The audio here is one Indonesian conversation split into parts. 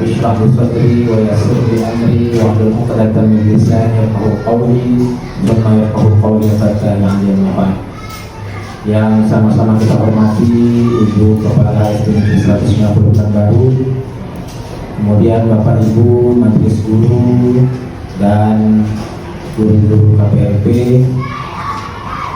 ishrah li sadri wa yassir li amri wahlul 'uqdatam min lisani yafqahu qawli. Thumma yafqahu qawli hatta ya'lamu ma. Yang sama-sama kita hormati Ibu Kepala SD Negeri 150 Pekanbaru, kemudian Bapak Ibu Majelis Guru dan guru-guru KPLP.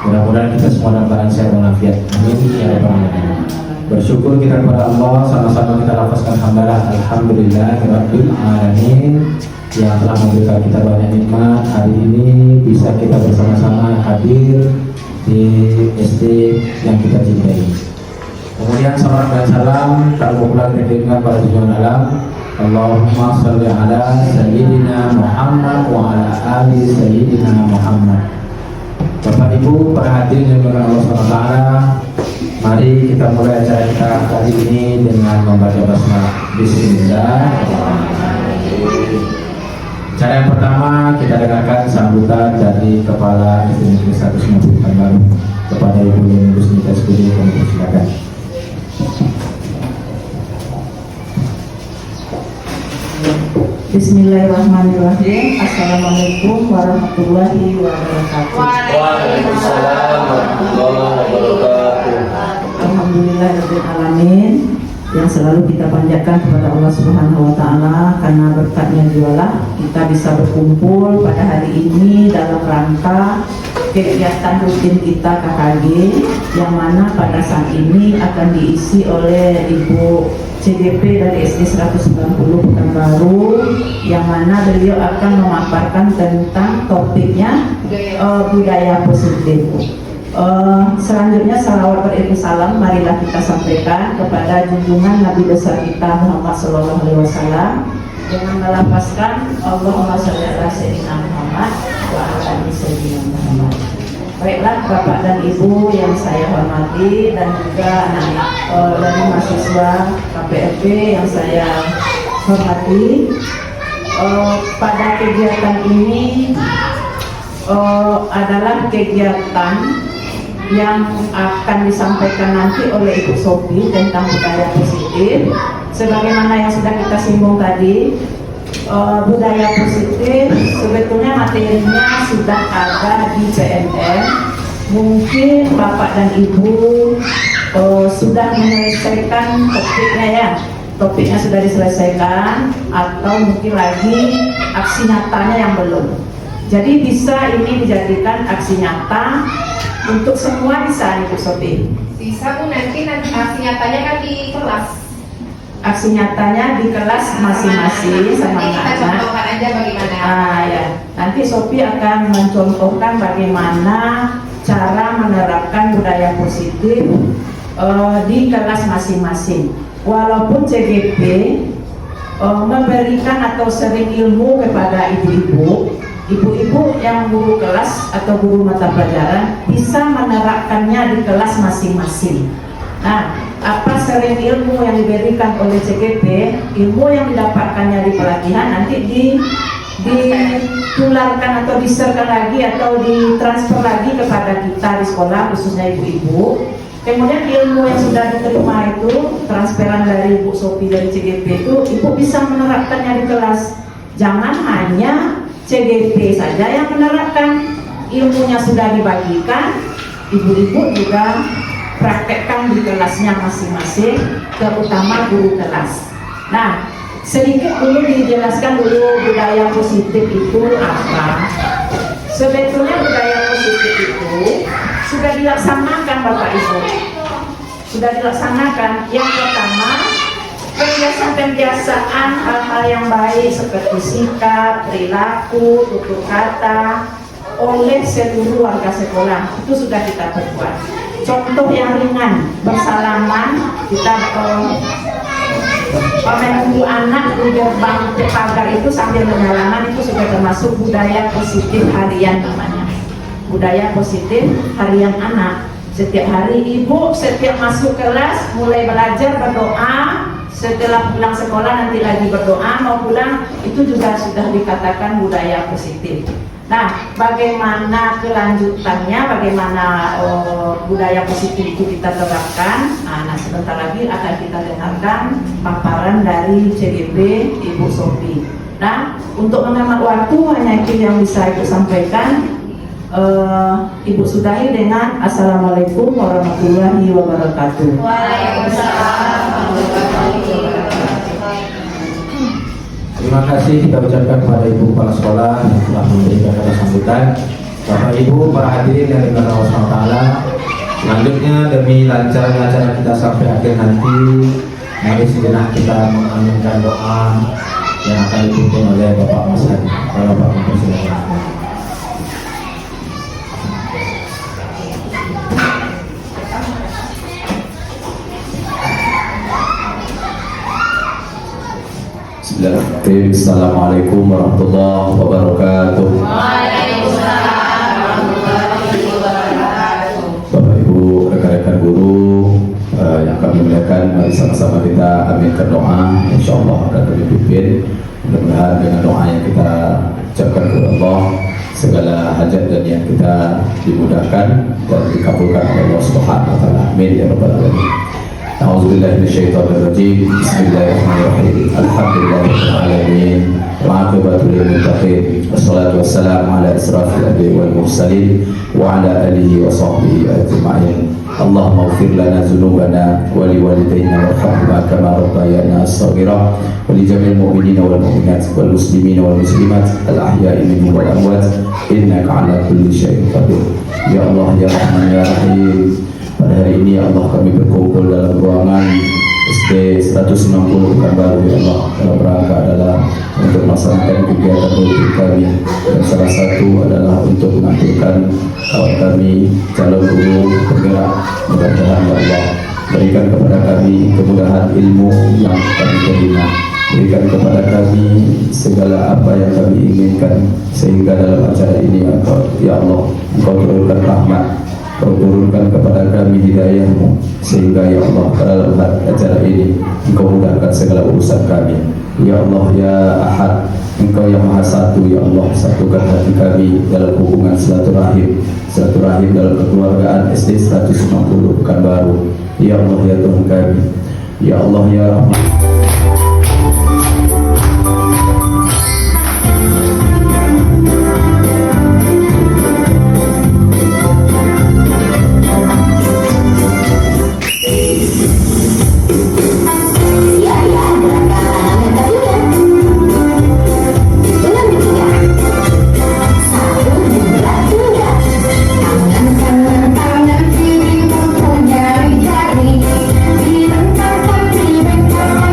Mudah-mudahan kita semua dalam keadaan sehat walafiat. Amin ya rabbal alamin. Bersyukur kita kepada Allah, sama-sama kita lafazkan hamdalah alhamdulillahirabbil alamin yang telah memberikan kita banyak nikmat. Hari ini bisa kita bersama-sama hadir di SD yang kita cintai. Kemudian salam dan salam tak lupa dengan para junjungan alam. Allahumma sholli ala sayyidina Muhammad wa ala ali sayyidina Muhammad. Bapak Ibu para hadirin yang dimuliakan Allah SWT, mari kita mulai acara kita kali ini dengan membaca basmalah. Bismillah. Cara yang pertama kita dengarkan sambutan dari Kepala SD Negeri 150 Pekanbaru kepada Ibu Yeni Rusnita Skudi. Kami silakan. Bismillahirrahmanirrahim. Assalamualaikum warahmatullahi wabarakatuh. Waalaikumsalam warahmatullahi wabarakatuh. Alhamdulillahirabbil alamin, yang selalu kita panjatkan kepada Allah Subhanahu wa taala, karena berkatnya jualah kita bisa berkumpul pada hari ini dalam rangka kegiatan rutin kita KKG, yang mana pada saat ini akan diisi oleh Ibu CGP dari SD 190 Pekanbaru, yang mana beliau akan memaparkan tentang topiknya budaya positif. Selanjutnya salawat beribu salam marilah kita sampaikan kepada junjungan Nabi besar kita Muhammad Sallallahu Alaihi Wasallam dengan melafazkan Allahumma sholli ala sayyidina Muhammad wa ala ali sayyidina Muhammad. Baiklah Bapak dan Ibu yang saya hormati, dan juga anak-anak dari mahasiswa KPLP yang saya hormati, pada kegiatan ini adalah kegiatan yang akan disampaikan nanti oleh Ibu Sophie tentang budaya positif. Sebagaimana yang sudah kita singgung tadi, budaya positif sebetulnya materinya sudah ada di PNM. Mungkin Bapak dan Ibu sudah menyelesaikan topiknya ya, topiknya sudah diselesaikan, atau mungkin lagi aksi nyatanya yang belum. Jadi bisa ini dijadikan aksi nyata untuk semua, bisa Ibu Sophie? Bisa Bu, nanti aksi nyatanya kan di kelas. Aksi nyatanya di kelas masing-masing sama kita anak-anak. contohkan aja bagaimana. Ya. Nanti Sophie akan mencontohkan bagaimana cara menerapkan budaya positif di kelas masing-masing. Walaupun CGP memberikan atau sering ilmu kepada ibu-ibu yang guru kelas atau guru mata pelajaran bisa menerapkannya di kelas masing-masing. Nah, apa sering ilmu yang diberikan oleh CGP, ilmu yang didapatkannya di pelatihan nanti ditularkan atau diserahkan lagi atau ditransfer lagi kepada kita di sekolah, khususnya ibu-ibu. Kemudian ilmu yang sudah diterima itu, transferan dari Ibu Sophie dari CGP itu, ibu bisa menerapkannya di kelas. Jangan hanya CGP saja yang menerapkan, ilmunya sudah dibagikan, ibu-ibu juga praktekkan di kelasnya masing-masing, terutama guru kelas. Nah, sedikit dulu dijelaskan dulu budaya positif itu apa. Sebetulnya budaya positif itu sudah dilaksanakan Bapak Ibu, sudah dilaksanakan. Yang pertama, kebiasaan hal-hal yang baik seperti sikap, perilaku, tutur kata oleh seluruh warga sekolah itu sudah kita perbuat. Contoh yang ringan, bersalaman, kita menunggu anak di gerbang pagar itu sambil bersalaman, itu sudah termasuk budaya positif harian namanya. Budaya positif harian anak. Setiap hari ibu setiap masuk kelas mulai belajar berdoa, setelah pulang sekolah nanti lagi berdoa, mau pulang itu juga sudah dikatakan budaya positif. Nah, bagaimana kelanjutannya, bagaimana budaya positif itu kita terapkan? Nah, sebentar lagi akan kita dengarkan paparan dari CDP Ibu Sofi. Nah, untuk menghemat waktu hanya itu yang bisa Ibu sampaikan. Ibu sudahi dengan Assalamualaikum warahmatullahi wabarakatuh. Waalaikumsalam. Terima kasih kita ucapkan kepada Ibu Kepala Sekolah yang telah memberikan kata sambutan. Bapak Ibu, para hadirin yang dimuliakan Allah SWT. Selanjutnya demi lancarnya acara kita sampai akhir nanti, mari sejenak kita mengaminkan doa yang akan dipimpin oleh Bapak Mas Hadi. Kalau Bapak mempersilakan. Bismillahirrahmanirrahim. Assalamualaikum warahmatullahi wabarakatuh. Bapak Ibu, rekan-rekan guru yang kami muliakan, mari sama-sama kita aminkan doa. Insyaallah akan kami pimpin. Mudah-mudahan dengan doa yang kita ucapkan kepada Allah, segala hajat dan yang kita dimudahkan dan dikabulkan oleh Allah Subhanahu wa taala. Amin ya rabbal alamin. A'udzubillahi minasyaitonir rajim. Bismillahirrahmanirrahim. Alhamdulillahirabbil alamin. Wa'aqibatu lil muttaqin. Wassalatu wassalamu ala asrafil anbiya'i wal mursalin wa ala alihi wa sahbihi ajma'in. Allahumma ighfir lana dzunubana wa liwalidayna warhamhuma kama rabbayana shaghira wa li jami'il mu'minina wal mu'minat wal muslimina wal muslimat al ahya'i minhum wal amwat innaka 'ala kulli syai'in qadir. Ya Allah ya Rahman ya Rahim. Pada hari ini ya Allah kami berkumpul dalam ruangan SD 190 Pekanbaru ya Allah, dalam rangka adalah untuk melaksanakan kegiatan rutin kami, dan salah satu adalah untuk menampilkan kawan kami calon guru penggerak. Mudah-mudahan ya Allah berikan kepada kami kemudahan ilmu yang kami terima, berikan kepada kami segala apa yang kami inginkan, sehingga dalam acara ini ya Allah Engkau turunkan rahmat, Kau turunkan kepada kami hidayahmu, sehingga ya Allah dalam acara ini Engkau mudahkan segala urusan kami. Ya Allah ya Ahad, Engkau yang Maha Satu ya Allah, satukan hati kami dalam hubungan silaturahim dalam kekeluargaan SD 190 Pekanbaru. Ya Allah ya Tuhan kami, ya Allah ya Rahman. Tangan kiri pun jari-jari, direntangkan di bengkel.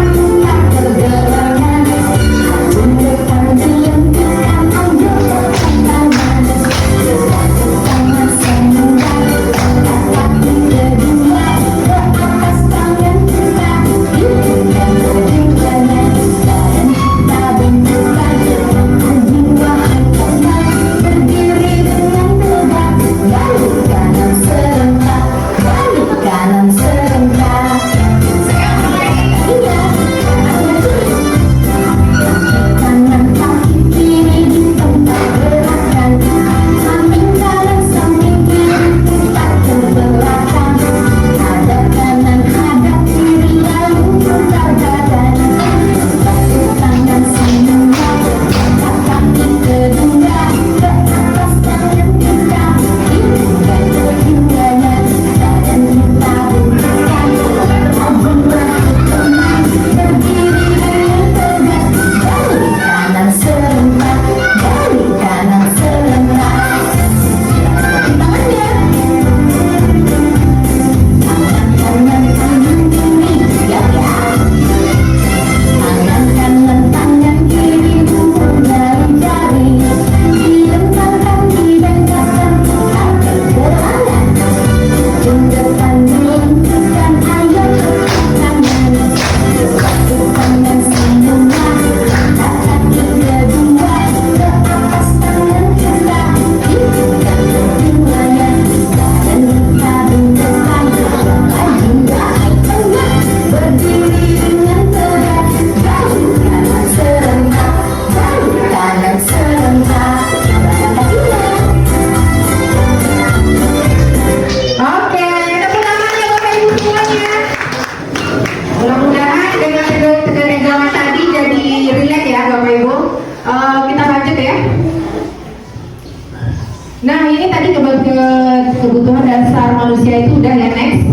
Nah, ini tadi kebutuhan dasar manusia itu udah ya, next.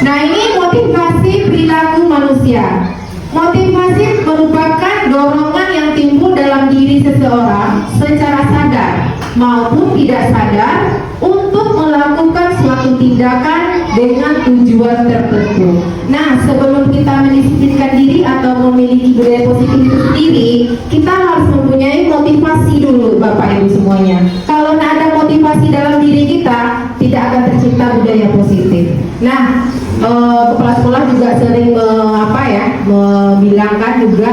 Nah, ini motivasi perilaku manusia. Motivasi merupakan dorongan yang timbul dalam diri seseorang secara sadar maupun tidak sadar untuk melakukan suatu tindakan dengan tujuan tertentu. Nah, sebelum kita mendisiplinkan diri atau memiliki budaya positif itu sendiri, kita harus mempunyai motivasi dulu, Bapak Ibu semuanya. Kalau tidak ada motivasi dalam diri kita, tidak akan tercipta budaya positif. Nah, kepala sekolah juga sering membilangkan juga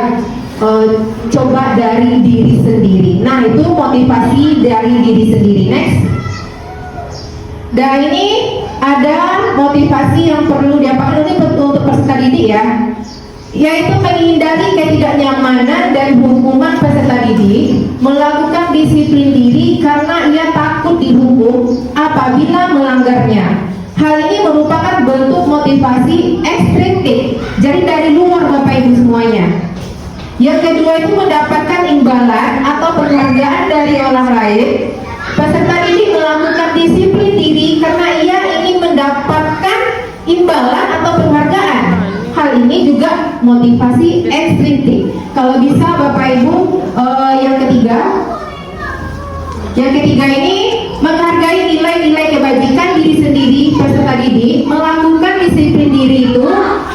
coba dari diri sendiri. Nah, itu motivasi dari diri sendiri. Next. Dan ini ada motivasi yang perlu diapakan ini untuk peserta didik ya, yaitu menghindari ketidaknyamanan dan hukuman peserta didik, melakukan disiplin diri karena ia takut dihukum apabila melanggarnya. Hal ini merupakan bentuk motivasi ekstrinsik, jadi dari luar Bapak Ibu semuanya. Yang kedua itu mendapatkan imbalan atau penghargaan dari orang lain. Peserta didik melakukan disiplin diri karena ia ingin mendapatkan imbalan atau penghargaan. Hal ini juga motivasi ekstrinsik. Kalau bisa Bapak Ibu, yang ketiga ini menghargai nilai-nilai kebajikan diri sendiri. Peserta didik melakukan disiplin diri itu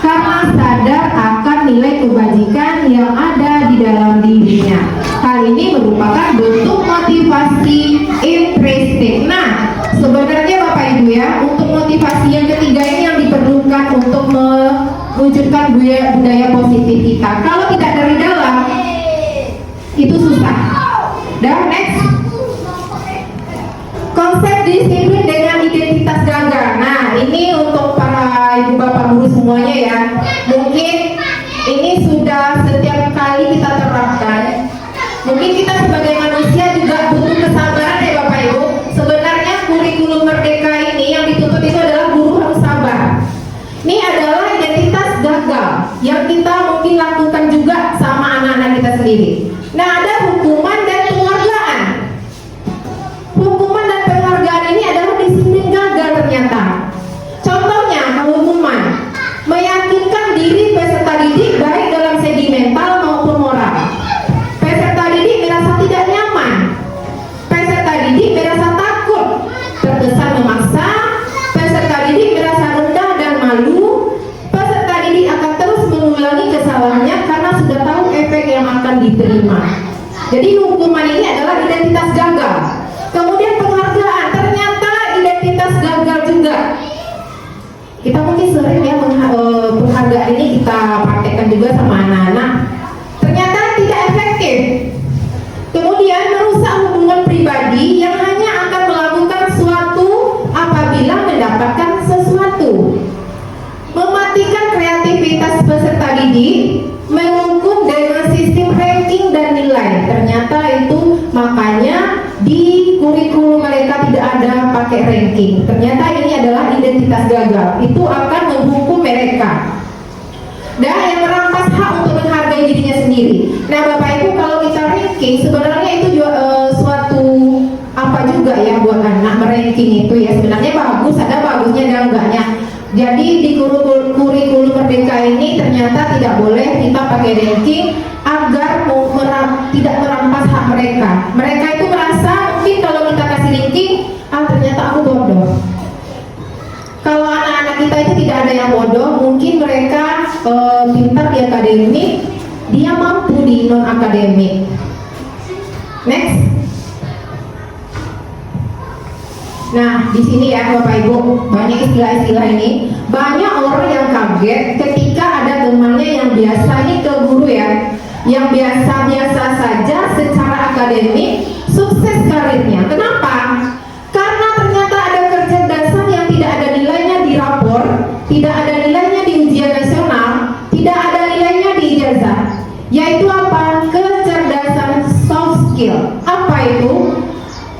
karena sadar akan nilai kebajikan yang ada di dalam dirinya. Hal ini merupakan bentuk motivasi intrinsik. Nah, sebenarnya Bapak Ibu ya, untuk motivasi yang ketiga ini yang diperlukan untuk mewujudkan budaya positif kita. Kalau tidak dari dalam, itu susah. Dan next, konsep disiplin dengan identitas gagal. Nah, ini untuk para ibu bapak guru semuanya ya. Mungkin ini sudah setiap kali kita terapkan. Mungkin kita sebagai manusia juga butuh kesabaran ya Bapak Ibu. Sebenarnya kurikulum merdeka ini yang dituntut itu adalah guru harus sabar. Ini adalah identitas gagal yang kita mungkin lakukan juga sama anak-anak kita sendiri. Nah, ada hukuman dan penghargaan. Hukuman dan penghargaan ini adalah disiplin gagal ternyata. Contohnya, hukuman meyakinkan diri peserta didik baik dalam segi mental maupun moral. Peserta didik merasa tidak nyaman. Peserta didik merasa takut, terkesan memaksa. Peserta didik merasa rendah dan malu. Peserta didik akan terus mengulangi kesalahannya karena sudah tahu efek yang akan diterima. Jadi hukuman ini adalah identitas gagal. Kemudian penghargaan, ternyata identitas gagal juga. Kita mungkin sering ya penghargaan ini kita praktekkan juga sama anak-anak. Ternyata tidak efektif. Kemudian merusak hubungan pribadi yang hanya akan melakukan suatu apabila mendapatkan sesuatu. Mematikan kreativitas peserta didik, menghukum dengan sistem ranking dan nilai. Ternyata itu makanya di kurikulum mereka tidak ada pakai ranking. Ternyata ini adalah identitas gagal. Itu akan menghukum mereka. Dan yang merampas hak untuk menghargai dirinya sendiri. Nah Bapak Ibu, kalau kita ranking sebenarnya itu juga suatu apa juga ya buat anak meranking itu ya. Sebenarnya bagus, ada bagusnya dan enggaknya. Jadi di kurikulum merdeka ini ternyata tidak boleh kita pakai ranking agar tidak merampas hak mereka. Mereka itu merasa mungkin kalau kita kasih ranking, ternyata aku bodoh. Kalau anak-anak kita itu tidak ada yang bodoh, mungkin mereka pintar di akademik, dia mampu di non akademik. Next. Nah, di sini ya Bapak Ibu, banyak istilah-istilah ini. Banyak orang yang kaget ketika ada temannya yang biasa, ini ke guru ya, yang biasa-biasa saja secara akademik, sukses karirnya. Kenapa? Karena ternyata ada kecerdasan yang tidak ada nilainya di rapor, tidak ada nilainya di ujian nasional, tidak ada nilainya di ijazah. Yaitu apa? Kecerdasan soft skill. Apa itu?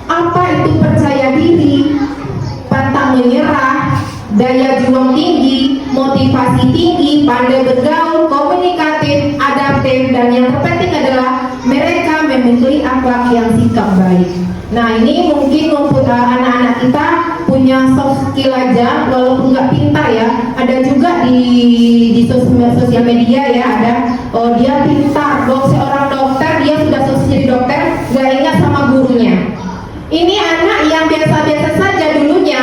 Apa itu percaya diri, pantang menyerah, daya juang tinggi, motivasi tinggi, pandai bergaul, komunikatif, adaptif, dan yang terpenting adalah mereka memiliki memberi akhlak yang sikap baik. Nah, ini mungkin anak-anak kita punya soft skill aja, walaupun nggak pintar ya. Ada juga di sosial media ya, ada dia pintar, seorang dokter, dia sudah selesai jadi dokter, nggak ingat sama gurunya. Ini anak yang biasa-biasa saja dulunya,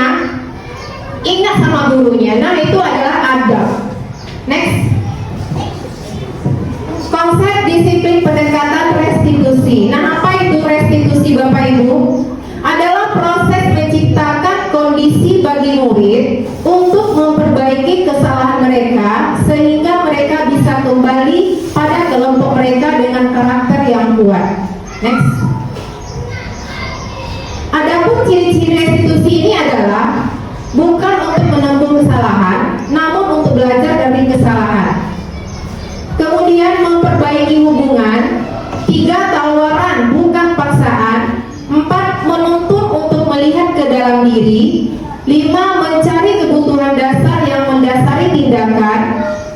ingat sama gurunya. Nah, itu adalah adab. Next. Konsep disiplin pendekatan restitusi. Nah, apa itu restitusi Bapak Ibu? Adalah proses menciptakan kondisi bagi murid untuk memperbaiki kesalahan mereka sehingga mereka bisa kembali pada kelompok mereka dengan karakter yang kuat. Next. Adapun ciri-ciri restitusi ini adalah bukan untuk menembus kesalahan, namun untuk belajar dari kesalahan. Kemudian memperbaiki hubungan. 3, tawaran bukan paksaan. 4, menuntun untuk melihat ke dalam diri. 5, mencari kebutuhan dasar yang mendasari tindakan.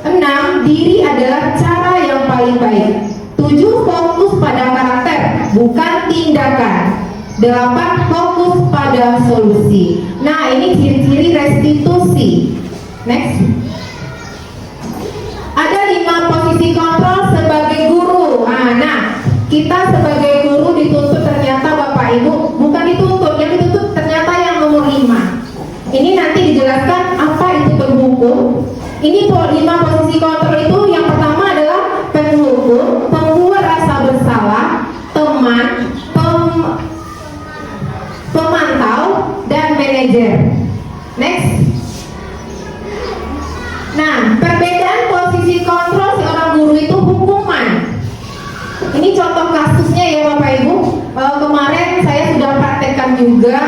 6, diri adalah cara yang paling baik. 7, fokus pada karakter bukan tindakan. 8, fokus pada solusi. Nah, ini ciri-ciri restitusi. Next. Ada 5 posisi kontrol sebagai guru. Nah, kita sebagai guru dituntut ternyata Bapak Ibu, bukan dituntut, yang dituntut ternyata yang nomor 5. Ini nanti dijelaskan apa itu penghukum. Ini 5 posisi kontrol itu, yang pertama adalah penghukum, pembuat rasa bersalah, teman, pemantau, dan manajer. Next. Nah, perbedaan posisi kontrol seorang guru itu hukuman. Ini contoh kasusnya ya Bapak Ibu. Kemarin saya sudah praktekkan juga,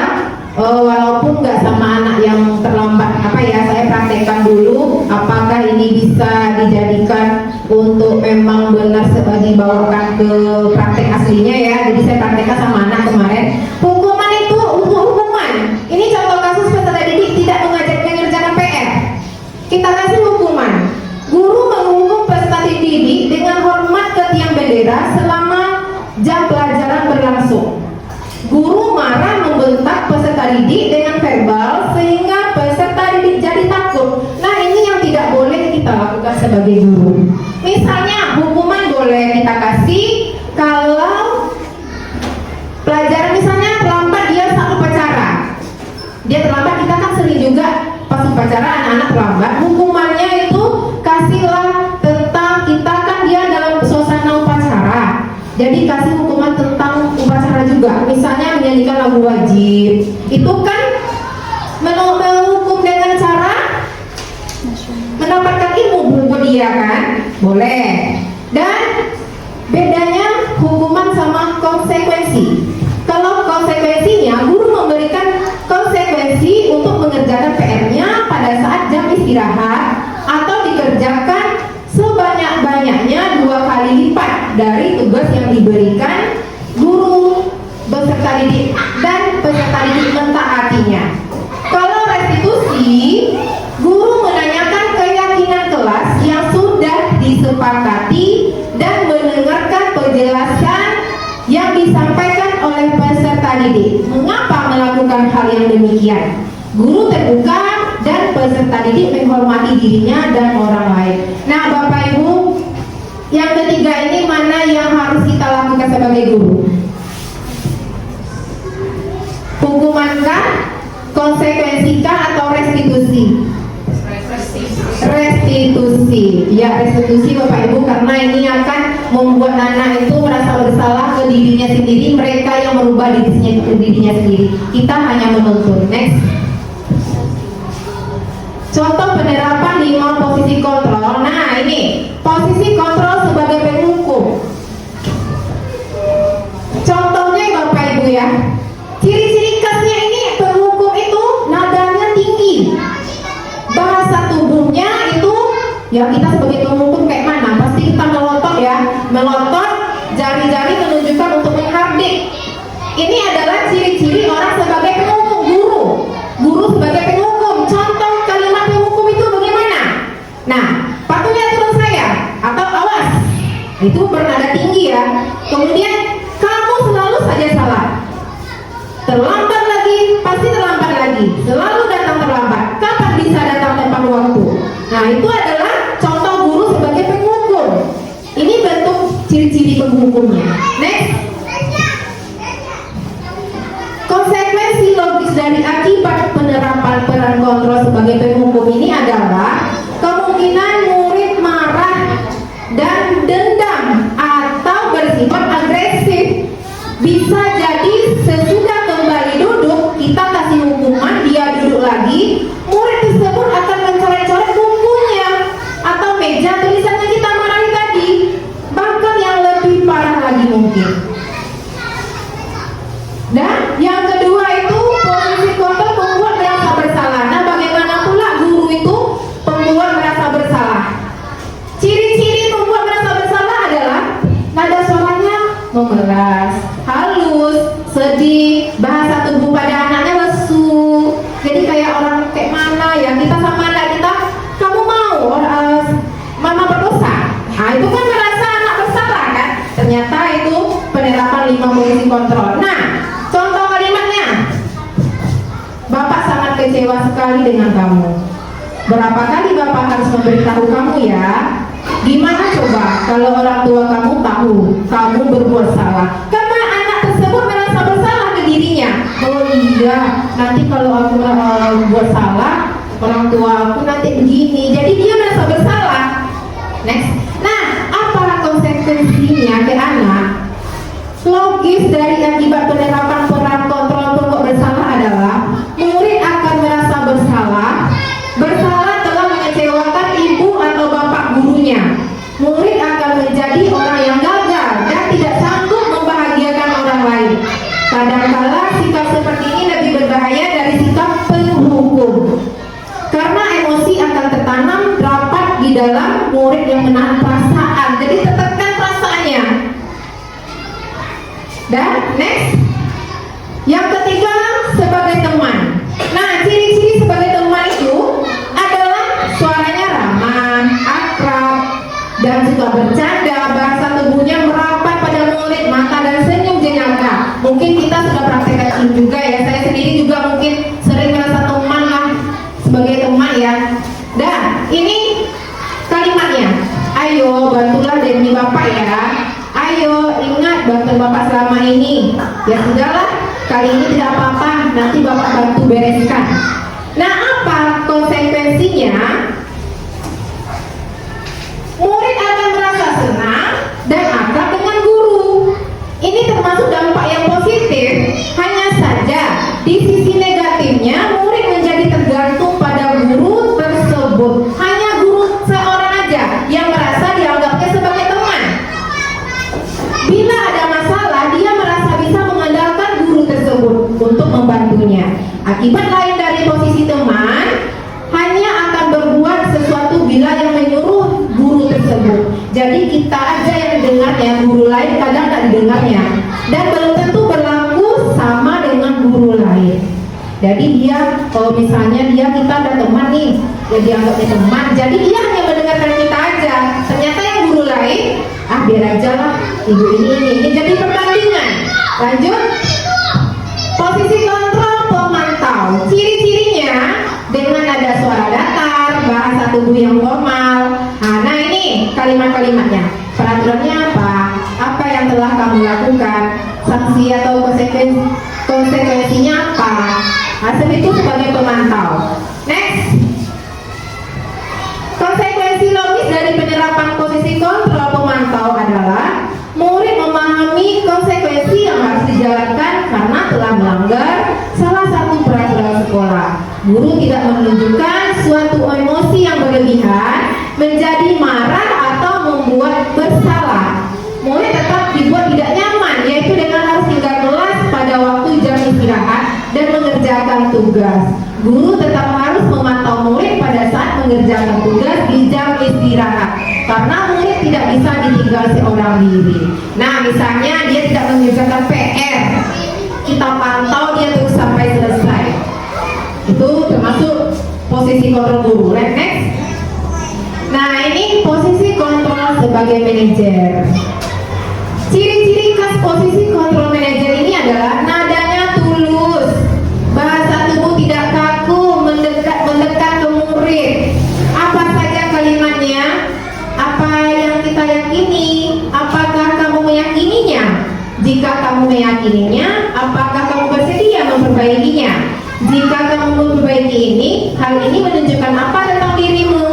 walaupun nggak sama anak yang terlambat saya praktekkan dulu apakah ini bisa dijadikan untuk memang benar dibawakan ke praktek aslinya ya. Jadi saya praktekkan sama anak kemarin. Hukuman itu untuk hukuman. Ini contoh kasus peserta didik tidak mengerjakan PR. Kita kasih hukuman. Guru menghukum peserta didik dengan hormat ke tiang bendera selama jam pelajaran berlangsung. Guru marah membentak peserta didik dengan verbal sehingga peserta didik jadi takut. Nah, ini yang tidak boleh kita lakukan sebagai guru. Misalnya hukuman boleh kita kasih kalau pelajaran misalnya terlambat, dia satu upacara. Dia terlambat, kita kan sering juga pas upacara anak-anak terlambat. Hukumannya itu kasihlah tentang kita kan dia dalam suasana upacara. Jadi kasih hukuman tentang upacara juga. Misalnya menyanyikan lagu wajib. Itu kan menghukum dengan cara mendapatkan ilmu buku dia kan? Boleh. Dan bedanya hukuman sama konsekuensi. Kalau konsekuensinya, guru memberikan konsekuensi untuk mengerjakan PR-nya pada saat jam istirahat atau dikerjakan sebanyak-banyaknya 2 kali lipat dari tugas yang diberikan guru beserta didik dan peserta didik mentaatinya. Kalau restitusi, guru menanyakan keyakinan kelas yang sudah disepakati dan mendengarkan penjelasan yang disampaikan oleh peserta didik. Mengapa melakukan hal yang demikian? Guru terbuka dan peserta didik menghormati dirinya dan orang lain. Nah, Bapak Ibu, yang ketiga ini mana yang harus kita lakukan sebagai guru? Hukumankah, konsekuensikah, atau restitusi? Restitusi. Ya, restitusi Bapak Ibu, karena ini akan membuat anak itu merasa bersalah ke dirinya sendiri. Mereka yang merubah dirinya sendiri. Kita hanya menuntun. Next. Contoh penerapan 5 posisi kontrol. Nah, ini posisi kontrol sebagai penghukum. Contohnya Bapak Ibu ya. Ciri-ciri khasnya ini penghukum itu nadanya tinggi. Bahasa tubuhnya itu ya, kita sebagai penghukum kayak mana? Pasti kita melotot ya. Melotot, jari-jari menunjukkan untuk menghardik. Ini adalah ciri-ciri orang sebagai penghukum. Guru sebagai penghukum. Contoh kalimat penghukum itu bagaimana? Nah, patuhi aturan saya atau awas. Itu bernada tinggi ya. Kemudian kamu lagi, selalu datang terlambat. Kapan bisa datang tepat waktu? Nah, itu adalah contoh guru sebagai penghukum. Ini bentuk ciri-ciri penghukumnya. Next. Konsekuensi logis dari akibat penerapan peran kontrol sebagai penghukum ini adalah kemungkinan murid marah dan dendam atau bersifat agresif. Bisa jadi sesudah kembali duduk, kita kasih hukuman, dia duduk lagi, murid tersebut akan mencoret-coret bukunya atau meja tulisannya kita marahi tadi. Bahkan yang lebih parah lagi mungkin. Dan yang kedua itu posisi kontrol membuat merasa bersalah. Nah, bagaimana pula guru itu membuat merasa bersalah? Ciri-ciri membuat merasa bersalah adalah nada suaranya memeras, halus, sedih, bahasa tubuh pada anaknya lesu. Jadi kayak orang kayak mana ya, kita sama anak kita, kamu mau mama berdosa. Nah, itu kan merasa anak bersalah kan? Ternyata itu penerapan 5 posisi kontrol. Nah, contoh kalimatnya, Bapak sangat kecewa sekali dengan kamu. Berapa kali Bapak harus memberitahu kamu ya? Gimana coba kalau orang tua kamu tahu kamu berbuat salah? Karena anak tersebut merasa bersalah ke dirinya. Oh iya, nanti kalau aku buat salah, orang tua aku nanti begini. Jadi dia merasa bersalah. Next. Nah, apa konsekuensinya ke anak? Logis dari akibat penerapan peran kontrol pokok bersalah adalah murid akan merasa bersalah telah mengecewakan ibu atau bapak gurunya. Murid akan menjadi orang yang gagal dan tidak sanggup membahagiakan orang lain. Kadangkala sikap seperti ini lebih berbahaya dari sikap penghukum, karena emosi akan tertanam rapat di dalam murid yang menahan perasaan. Jadi tekan perasaannya. Dan next, yang ketiga sebagai teman. Nah, ciri-ciri sebagai teman itu adalah suaranya ramah, akrab, dan suka bercanda. Bahasa tubuhnya merapat pada murid, mata dan senyum jenaka. Mungkin kita sudah praktekkan juga ya. Saya sendiri juga mungkin sering merasa teman lah sebagai teman ya. Dan ini kalimatnya, ayo bantulah demi bapak ya. Ayo ingat bantu bapak selama ini. Ya sudahlah, kali ini tidak apa-apa, nanti bapak bantu bereskan. Nah, apa konsekuensinya? Murid akan merasa senang dan akrab dengan guru. Ini termasuk dampak yang positif. Hanya saja di sisi negatifnya, murid menjadi tergantung pada guru tersebut. Hanya guru seorang aja yang merasa dianggapnya sebagai teman. Bila ada masalah, dia merasa bisa mengandalkan guru tersebut untuk membantunya. Akibat lain dari posisi teman, hanya akan berbuat sesuatu bila yang menyuruh guru tersebut. Jadi kita aja yang dengarnya, guru lain kadang tak didengarnya. Dan belum tentu berlaku sama dengan guru lain. Jadi dia, kalau misalnya kita ada teman nih, ya dianggapnya teman, jadi dia hanya mendengarkan kita aja. Ternyata yang guru lain, biar aja lah, ibu ini. Jadi perbandingan. Lanjut. Posisi kontrol pemantau. Ciri-cirinya dengan ada suara datar, bahasa tubuh yang formal. Nah ini kalimat-kalimatnya. Peraturannya apa? Apa yang telah kamu lakukan? Sanksi atau konsekuensinya apa? Hasil itu sebagai pemantau. Next. Konsekuensi logis dari penerapan posisi kontrol pemantau adalah murid memahami konsekuensi yang harus dijalankan karena telah melanggar salah satu peraturan sekolah. Guru tidak menunjukkan suatu emosi yang berlebihan, menjadi marah atau membuat bersalah. Murid tetap dibuat tidak nyaman, yaitu dengan harus tinggal kelas pada waktu jam istirahat dan mengerjakan tugas. Guru tetap harus memantau murid pada saat mengerjakan tugas di jam istirahat, karena murid tidak bisa ditinggal seorang diri. Nah, misalnya dia tidak mengerjakan PR, kita pantau dia terus sampai selesai. Itu termasuk posisi kontrol guru. Next. Nah, ini posisi kontrol sebagai manajer. Ciri-ciri khas posisi kontrol manajer ini adalah nadanya tulus, bahasa tubuh tidak apakah kamu bersedia memperbaikinya? Jika kamu memperbaiki ini, hal ini menunjukkan apa tentang dirimu?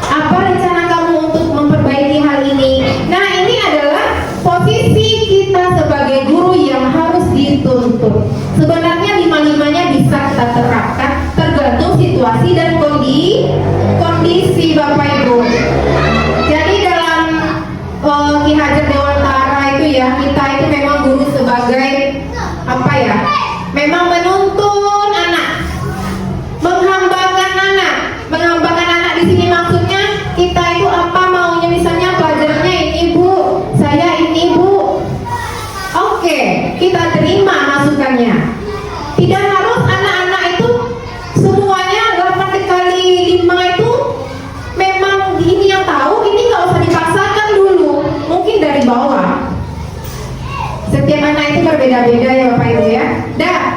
Apa rencana kamu untuk memperbaiki hal ini? Nah, ini adalah posisi kita sebagai guru yang harus dituntut. Sebenarnya lima-limanya bisa kita terapkan tergantung situasi dan kondisi Bapak Ibu. Jadi dalam Ki Hajar Dewantara itu ya, kita itu memang guru sebagai apa ya? Memang menuntun anak, menghambakan anak di sini maksudnya kita itu apa maunya, misalnya pelajarannya ini Bu, saya ini Bu. Oke, kita terima masukannya. Tidak harus anak-anak itu semuanya 8 kali 5 itu memang ini yang tahu, ini nggak usah dipaksakan dulu, mungkin dari bawah. Setiap anak itu berbeda-beda ya Bapak Ibu ya.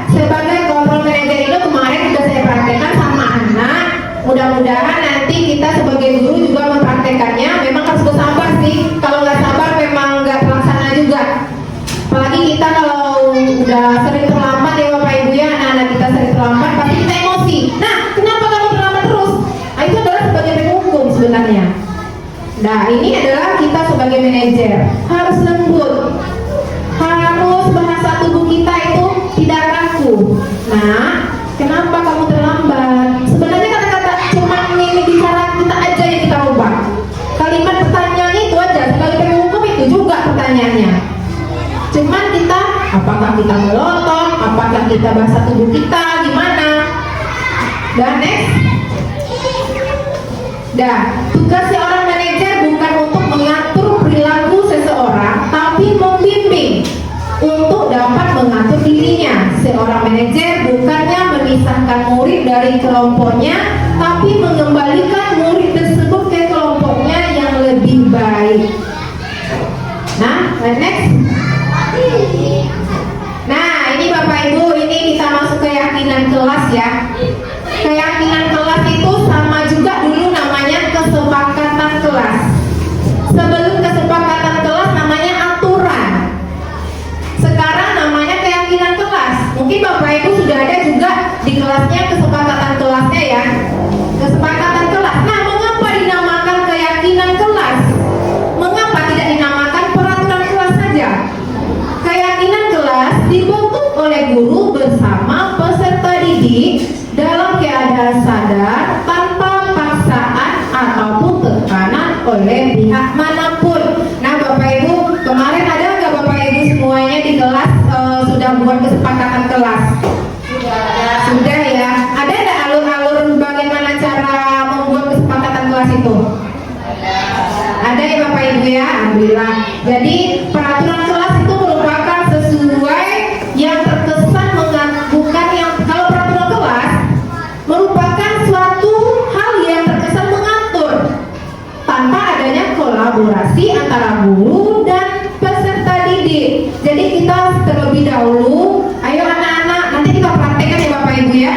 Sebagai kontrol manager itu kemarin sudah saya praktekkan sama anak. Mudah-mudahan nanti kita sebagai guru juga mempraktekannya. Memang harus bersabar sih. Kalau nggak sabar memang nggak terlaksana juga. Apalagi kita kalau udah sering terlambat ya Bapak Ibu ya, anak-anak kita sering terlambat pasti kita emosi. Nah, kenapa kamu terlambat terus? Nah, itu adalah sebagai penghukum sebenarnya. Nah, ini adalah kita sebagai manajer harus lembut. Harus bahasa tubuh kita itu tidak kaku. Nah, kenapa kamu terlambat? Sebenarnya kata-kata cuma ini bicara kita aja yang kita ubah. Kalimat pertanyaannya itu aja. Sebagai penghukum itu juga pertanyaannya. Cuman kita, apakah kita melotot? Apakah kita bahasa tubuh kita gimana? Dan next. Tugas seorang manajer bukan untuk mengatur perilaku seseorang, tapi membimbing untuk dapat mengatur dirinya. Seorang manajer bukannya memisahkan murid dari kelompoknya, tapi mengembalikan murid tersebut ke kelompoknya yang lebih baik. Nah, next. Nah, ini Bapak Ibu, ini kita masuk keyakinan kelas ya. Keyakinan kelas itu sama juga dulu namanya kesepakatan kelas. Sebelum kesepakatan kelas namanya aturan. Sekarang namanya keyakinan kelas. Mungkin Bapak Ibu sudah ada juga di kelasnya kesepakatan kelasnya ya. Kesepakatan kelas. Nah, mengapa dinamakan keyakinan kelas? Mengapa tidak dinamakan peraturan kelas saja? Keyakinan kelas dibentuk oleh guru bersama peserta didik dalam keadaan sadar tanpa paksaan ataupun tekanan oleh pihak manapun. Nah Bapak Ibu, kemarin ada nggak Bapak Ibu semuanya di kelas sudah buat kesepakatan kelas? Sudah ya. Ada nggak alur-alur bagaimana cara membuat kesepakatan kelas itu? Ada ya Bapak Ibu ya, alhamdulillah. Jadi peraturan kelas itu merupakan sesuai yang terkesan bukan yang, kalau peraturan kelas merupakan suatu hal yang terkesan mengatur tanpa adanya kolaborasi antara guru dan peserta didik. Jadi kita terlebih dahulu, ayo anak-anak, nanti kita praktekkan ya Bapak Ibu ya.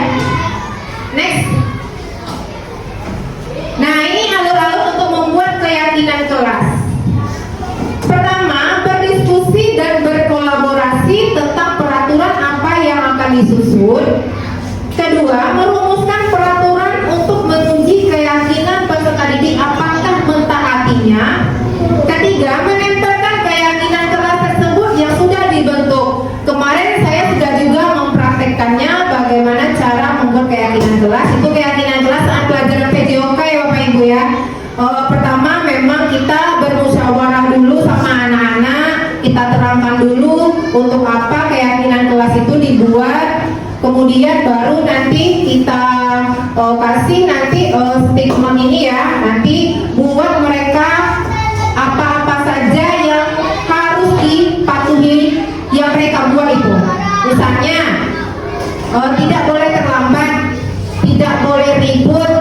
Next. Nah, ini alur-alur untuk membuat keyakinan kelas. Pertama, berdiskusi dan berkolaborasi tentang peraturan apa yang akan disusun. Kedua, merumuskan peraturan untuk menguji keyakinan peserta didik apakah mentaatinya. Ketiga, menempelkan keyakinan kelas tersebut yang sudah dibentuk. Kemarin saya sudah juga mempraktekkannya bagaimana cara membuat keyakinan kelas. Itu keyakinan kelas saat pelajaran PJOK ya Bapak Ibu ya. Pertama memang kita bermusyawarah dulu sama anak-anak, kita terangkan dulu untuk apa keyakinan kelas itu dibuat. Kemudian baru nanti kita kasih nanti statement ini ya, nanti buat mereka apa-apa saja yang harus dipatuhi yang mereka buat itu. Misalnya tidak boleh terlambat, tidak boleh ribut,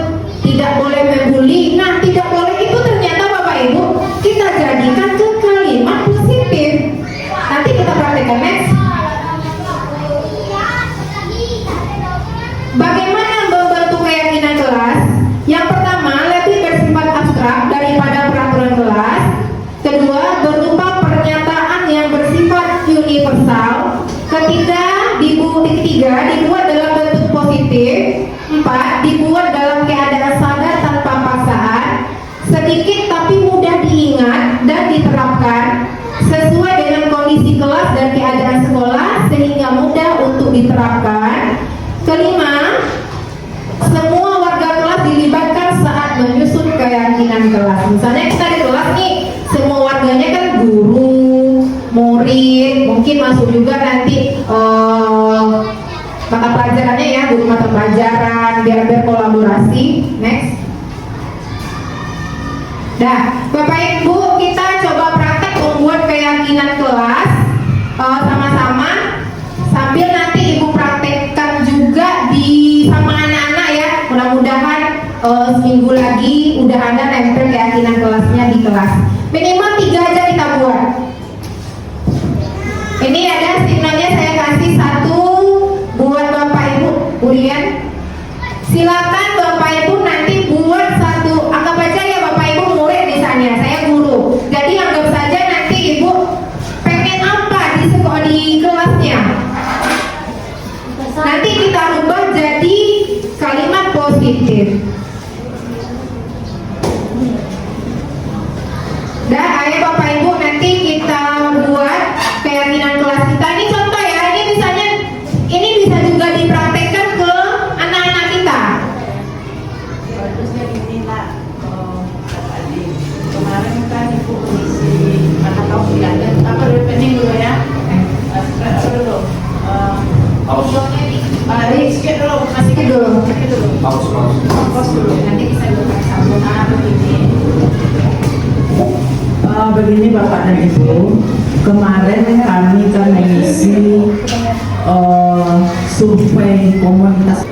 tidak boleh membuli. Nah, tidak boleh itu ternyata Bapak Ibu kita jadikan ke kalimat positif. Nanti kita praktekkan next. Bagaimana membentuk keyakinan kelas? Yang pertama, lebih bersifat abstrak daripada peraturan kelas. Kedua, berupa pernyataan yang bersifat universal. Ketiga, 3 dibuat dalam bentuk positif. 4 dibuat dalam keadaan sadar tanpa paksaan, sedikit tapi mudah diingat dan diterapkan sesuai dengan kondisi kelas dan keadaan sekolah sehingga mudah untuk diterapkan. 5, semua warga kelas dilibatkan saat menyusun keyakinan kelas. Misalnya kita di kelas nih, semua warganya kan guru, murid, mungkin masuk juga nanti mata pelajarannya ya, guru mata pelajaran, biar berkolaborasi. Next. Nah, Bapak Ibu, kita coba praktek membuat keyakinan kelas sama-sama, sambil nanti Ibu praktekkan juga sama anak-anak ya. Mudah-mudahan seminggu lagi udah ada nempel keyakinan kelasnya di kelas. Minimal 3 aja kita buat. Ini ada signalnya, saya kasih 1 buat Bapak Ibu. Kemudian silakan Bapak Ibu nanti buat 1. Anggap aja ya Bapak Ibu murid misalnya, saya guru. Jadi anggap saja nanti Ibu pengen apa di sekolah, di kelasnya. Nanti kita rubah jadi kalimat positif. Dan ayo Bapak Ibu nanti kita buat keyakinan kelas kita. Ini contoh ya, ini misalnya ini bisa juga dipraktekkan ke anak-anak kita. Bagusnya ini Nak, kemarin kan Ibu mengisi mata tauhid ya, apa repening dulu ya? Dulu. Sikit dulu, kasih dulu. Pause dulu. Nanti bisa dibuka sambung. Begini Bapak dan Ibu, kemarin kami kan mengisi survei komunitas.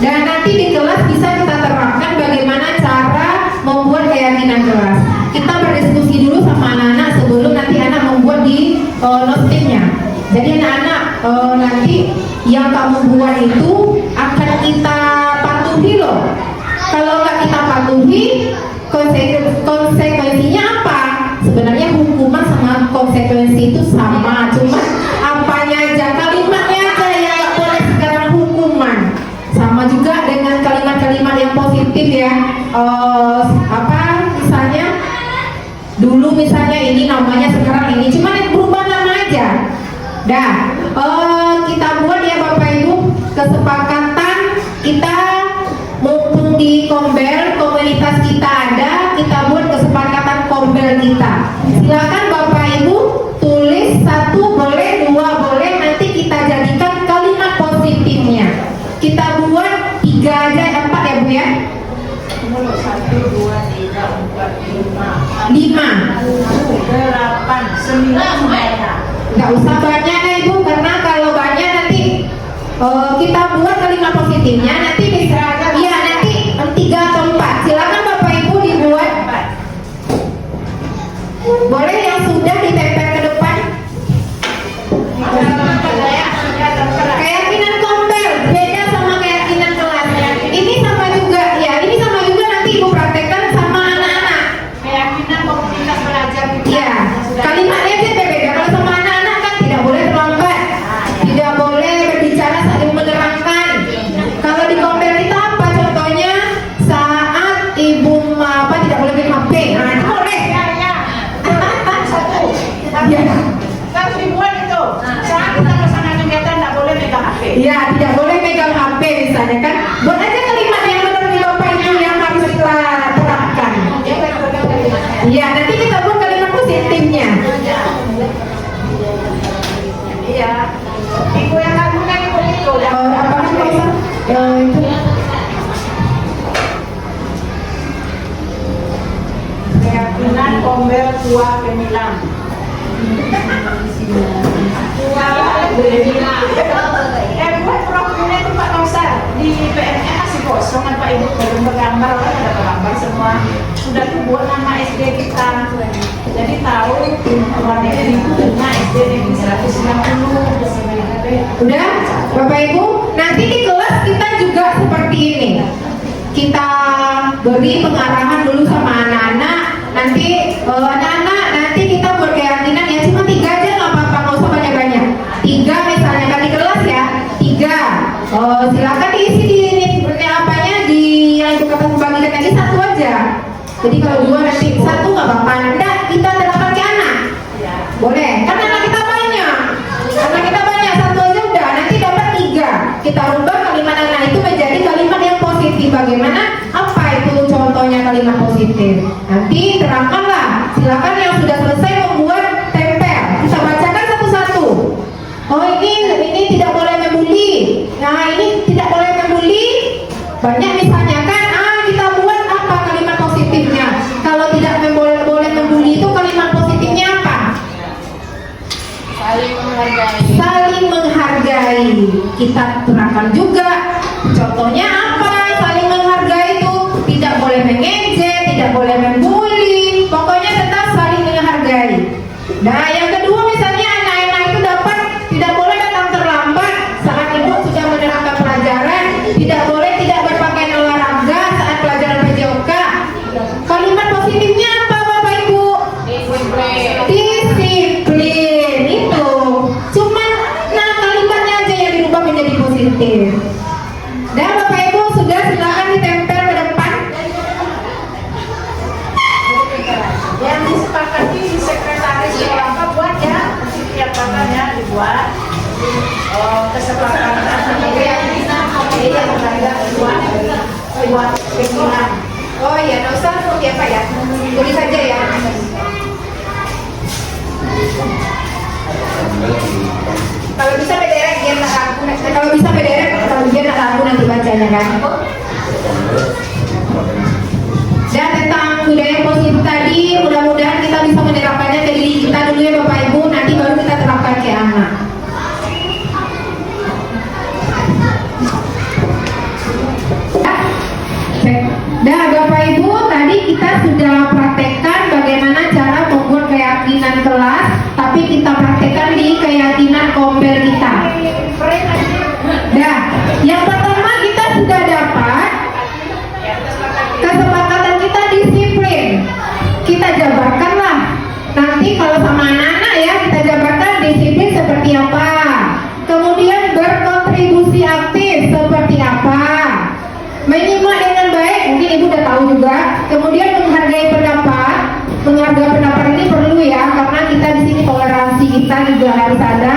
Dan nanti di kelas bisa kita terapkan bagaimana cara membuat keyakinan kelas. Kita berdiskusi dulu sama anak-anak sebelum nanti anak membuat di note-nya. Jadi anak-anak nanti yang kamu buat itu akan kita patuhi loh. Kalau nggak kita patuhi, konsekuensinya apa? Sebenarnya hukuman sama konsekuensi itu sama, cuma apanya aja, kalimatnya aja yang nggak boleh sekarang hukuman. Sama juga dengan kalimat-kalimat yang positif ya. Misalnya dulu misalnya ini namanya, sekarang ini, cuma berubah nama aja. Dah, kita buat ya Bapak Ibu kesepakatan kita. Mumpung di Kombel komunitas kita ada, kita buat kesepakatan Kombel kita. Silakan Bapak Ibu tulis 1 boleh, 2 boleh, nanti kita jadikan kalimat positifnya. Kita buat 3 aja, 4 ya Bu ya. 1, 2, 3, 4, 5, 8, 9 banyak. Nggak usah banyak ya Ibu, karena kalau banyak nanti kita buat kalimat positifnya, nanti bisa ya nanti 3 atau 4. Silakan Bapak Ibu dibuat. Boleh yang sudah ditempel ke depan. Keyakinan Kombel beda sama keyakinan kelas. Ini sama juga ya, ini sama juga nanti Ibu praktekkan sama anak-anak. Keyakinan komunitas belajar kita. Ya, kalimatnya aja beda. Kalau sama anak-anak kan tidak boleh terlambat, tidak boleh berbicara saling menerangkan. Kalau di Kombel kita apa contohnya? Saat Ibu tidak boleh main HP. Nah, itu boleh. Ya. Harus dibuat itu. Saat kita melaksanakan kegiatan tidak boleh megang HP. Ya, tidak boleh megang HP misalnya kan. Buat aja kalimat yang benar di Bapak Ibu yang harus kita terapkan. Ya, nanti kita buat kalimat positifnya. Iya. Ibu yang lakukan itu. Apakah Pak Ustaz? Itu. Keyakinan Kombel tua gemilang. Tua gemilang. Buat profilnya itu Pak Kausar di PNS masih kosong kan Pak Ibu, belum bergambar, orang ada bergambar semua. Sudah tuh buat nama SD kita. Jadi tahu warna ini punya SD Negeri 190. Udah, Bapak Ibu, nanti di kelas kita juga seperti ini. Kita beri pengarahan dulu sama anak-anak. Nanti anak-anak nanti kita buat keyakinan ya cuma 3 aja nggak apa-apa, nggak usah banyak-banyak. 3 misalnya kan di Jadi kalau 2 nanti 1 nggak apa-apa. Enggak, kita terapkan ke anak. Boleh, karena anak kita banyak. Anak kita banyak, 1 aja udah, nanti dapat 3. Kita rubah kalimat anak itu menjadi kalimat yang positif. Bagaimana? Apa itu contohnya kalimat positif? Nanti terangkanlah. Silakan yang sudah selesai membuat tempel. Kita bacakan satu-satu. Oh ini tidak boleh membuli. Nah ini tidak boleh membuli. Banyak misalnya kan, kita buat apa kalimat positifnya? Kalau tidak boleh membuli itu kalimat positifnya apa? Saling menghargai. Saling menghargai. Kita terangkan juga. Contohnya apa? Saling menghargai itu tidak boleh mengejek, tidak boleh membuli. Pokoknya tetap saling menghargai. Nah, yang kedua misalnya anak-anak itu dapat tidak boleh datang terlambat saat ibu sudah menerangkan pelajaran, tidak boleh tidak berpakaian olahraga saat pelajaran PJOK. Kalimat positifnya apa Bapak Ibu? Disiplin itu. Cuma kalimatnya aja yang dirubah menjadi positif. Dan Bapak Ibu sudah, silakan ditempel ke depan. Yang disepakati di sekretaris apa buat ya, setiap katanya dibuat. Kesepakatan yang berada buat pimpinan. Oh iya, nggak usah seperti apa ya, tulis saja ya. Kalau bisa berderet biar nggak ragu. Kalau bisa berderet, kalau biar nggak ragu nanti bacanya kan. Dan tentang budaya positif tadi, mudah-mudahan kita bisa menerapkannya ke diri kita dulu ya Bapak Ibu. Nanti baru kita terapkan ke anak. Nah Bapak Ibu, tadi kita sudah praktekkan bagaimana cara membuat keyakinan kelas, tapi kita praktekkan di keyakinan kompel kita. Nah, yang pertama kita sudah dapat kesepakatan kita disiplin. Kita jabarkanlah. Nanti kalau sama anak-anak ya, kita jabarkan disiplin seperti apa. Kemudian berkontribusi aktif seperti apa. Menyimak dengan baik, mungkin ibu udah tahu juga. Kemudian menghargai pendapat. Menghargai pendapat ini perlu ya, karena kita di sini toleransi kita juga harus ada.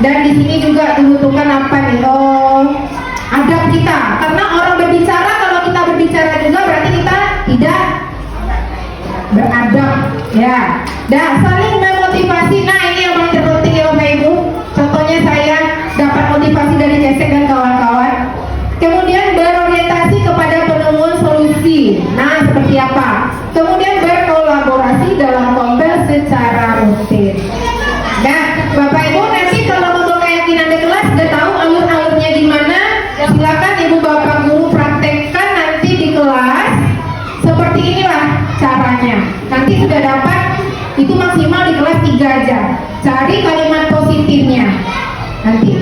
Dan di sini juga dibutuhkan apa nih? Adab kita. Karena orang berbicara, kalau kita berbicara juga berarti kita tidak beradab, ya. Dan saling memotivasi. Nah ini yang paling terpenting ya Bapak Ibu. Contohnya saya dapat motivasi dari Cesek dan kawan-kawan. Kemudian berorientasi kepada penemuan solusi. Nah, seperti apa? Kemudian berkolaborasi dalam kompel secara rutin. Nah, Bapak Ibu nanti kalau membawa keyakinan di kelas sudah tahu alur-alurnya gimana. Silakan Ibu Bapak Guru praktekkan nanti di kelas. Seperti inilah caranya. Nanti sudah dapat, itu maksimal di kelas 3 aja. Cari kalimat positifnya. Nanti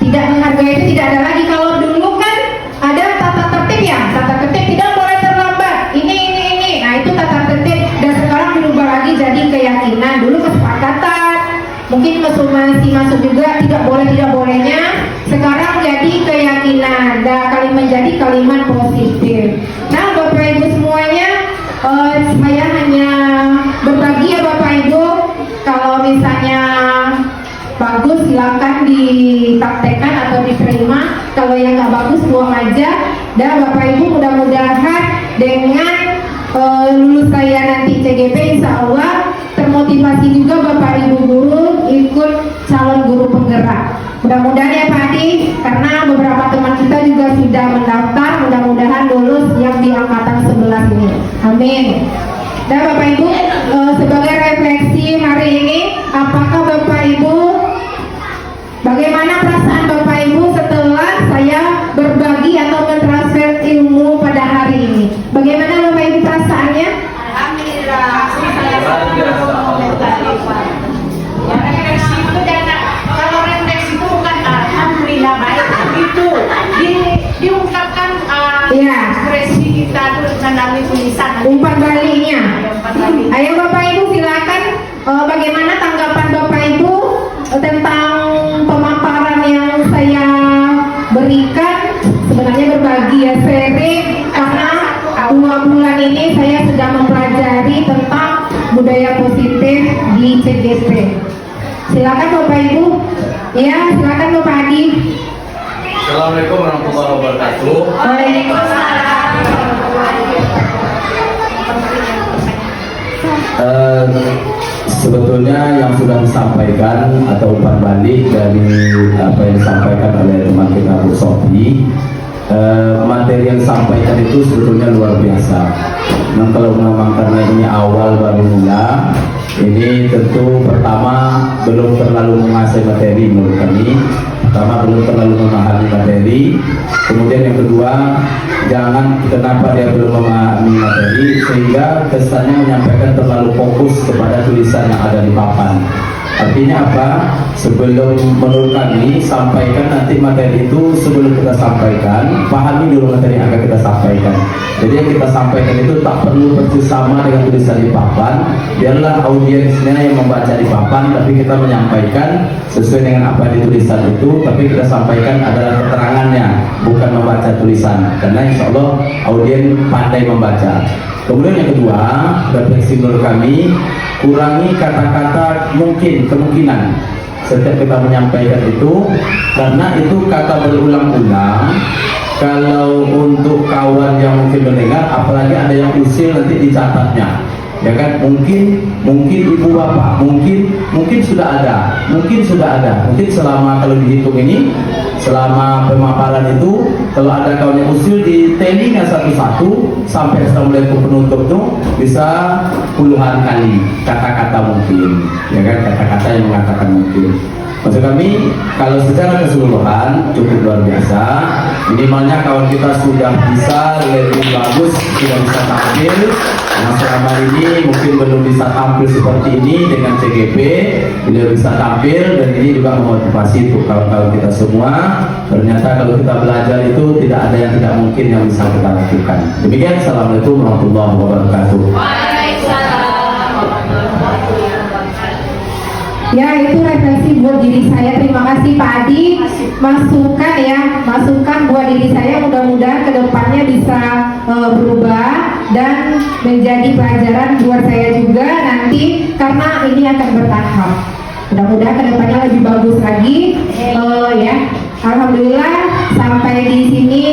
tidak menghargai itu tidak ada lagi. Kalau dulu kan ada tata tertib ya, tata tertib tidak boleh terlambat. Ini. Nah itu tata tertib. Dan sekarang berubah lagi jadi keyakinan. Dulu kesepakatan. Mungkin masuk juga tidak bolehnya. Sekarang jadi keyakinan. Dan kalimat jadi kalimat positif. Nah Bapak Ibu semuanya, saya hanya berbagi ya Bapak Ibu. Kalau misalnya bagus silakan dipraktekkan atau diterima. Kalau yang nggak bagus buang aja. Dan Bapak Ibu mudah-mudahan dengan lulus saya nanti CGP insya Allah termotivasi juga Bapak Ibu guru ikut calon guru penggerak. Mudah-mudahan ya Pak Adi, karena beberapa teman kita juga sudah mendaftar, mudah-mudahan lulus yang di angkatan 11 ini. Amin. Dan Bapak Ibu sebagai refleksi hari ini, apakah Bapak Ibu, bagaimana perasaan Bapak Ibu setelah saya berbagi atau mentransfer ilmu pada hari ini? Bagaimana Bapak Ibu perasaannya? Alhamdulillah. Refleksi itu kalau refleksi itu bukan alhamdulillah baik, itu diungkapkan ekspresi kita terus melalui tulisan. Umpan baliknya. Ayo Bapak Ibu silakan, bagaimana tanggapan Bapak Ibu tentang pemaparan yang CGP. Silakan Bapak Ibu. Ya, silakan Bapak Adi. Assalamualaikum warahmatullahi wabarakatuh. Sebetulnya yang sudah disampaikan atau umpan balik dari apa yang disampaikan oleh teman kita Bu Sofi, materi yang disampaikan itu sebetulnya luar biasa. Nah, kalau memang karena ini awal baru mula, ini tentu pertama belum terlalu menguasai materi menurut kami. Pertama belum terlalu memahami materi. Kemudian yang kedua, jangan kenapa dia belum memahami materi sehingga kesannya menyampaikan terlalu fokus kepada tulisan yang ada di papan. Artinya apa? Sebelum menurut kami sampaikan nanti materi itu, sebelum kita sampaikan pahami dulu materi yang akan kita sampaikan. Jadi yang kita sampaikan itu tak perlu persis sama dengan tulisan di papan. Biarlah audiensnya yang membaca di papan, tapi kita menyampaikan sesuai dengan apa di tulisan itu. Tapi kita sampaikan adalah keterangannya, bukan membaca tulisan. Karena insya Allah audien pandai membaca. Kemudian yang kedua, refleksi menurut kami, kurangi kata-kata kemungkinan setiap kita menyampaikan itu, karena itu kata berulang-ulang. Kalau untuk kawan yang mungkin mendengar, apalagi ada yang usil nanti dicatatnya, ya kan? Mungkin ibu bapak, mungkin sudah ada, mungkin selama kalau dihitung ini, selama pemaparan itu, kalau ada kawan yang usil di telinya satu-satu sampai assalamualaikum penutup tuh bisa puluhan kali kata-kata mungkin, ya kan? Kata-kata yang mengatakan mungkin. Maksud kami, kalau secara keseluruhan cukup luar biasa. Minimalnya kawan kita sudah bisa lebih bagus, sudah bisa tampil. Yang selama ini mungkin belum bisa tampil seperti ini dengan CGP, beliau bisa tampil, dan ini juga memotivasi untuk kawan-kawan kita semua. Ternyata kalau kita belajar itu tidak ada yang tidak mungkin yang bisa kita lakukan. Demikian, Assalamualaikum warahmatullahi wabarakatuh. Ya, itu refleksi buat diri saya. Terima kasih Pak Adi. Masukan buat diri saya. Mudah-mudahan kedepannya bisa berubah dan menjadi pelajaran buat saya juga nanti, karena ini akan bertahap. Mudah-mudahan kedepannya lebih bagus lagi. Ya, alhamdulillah sampai di sini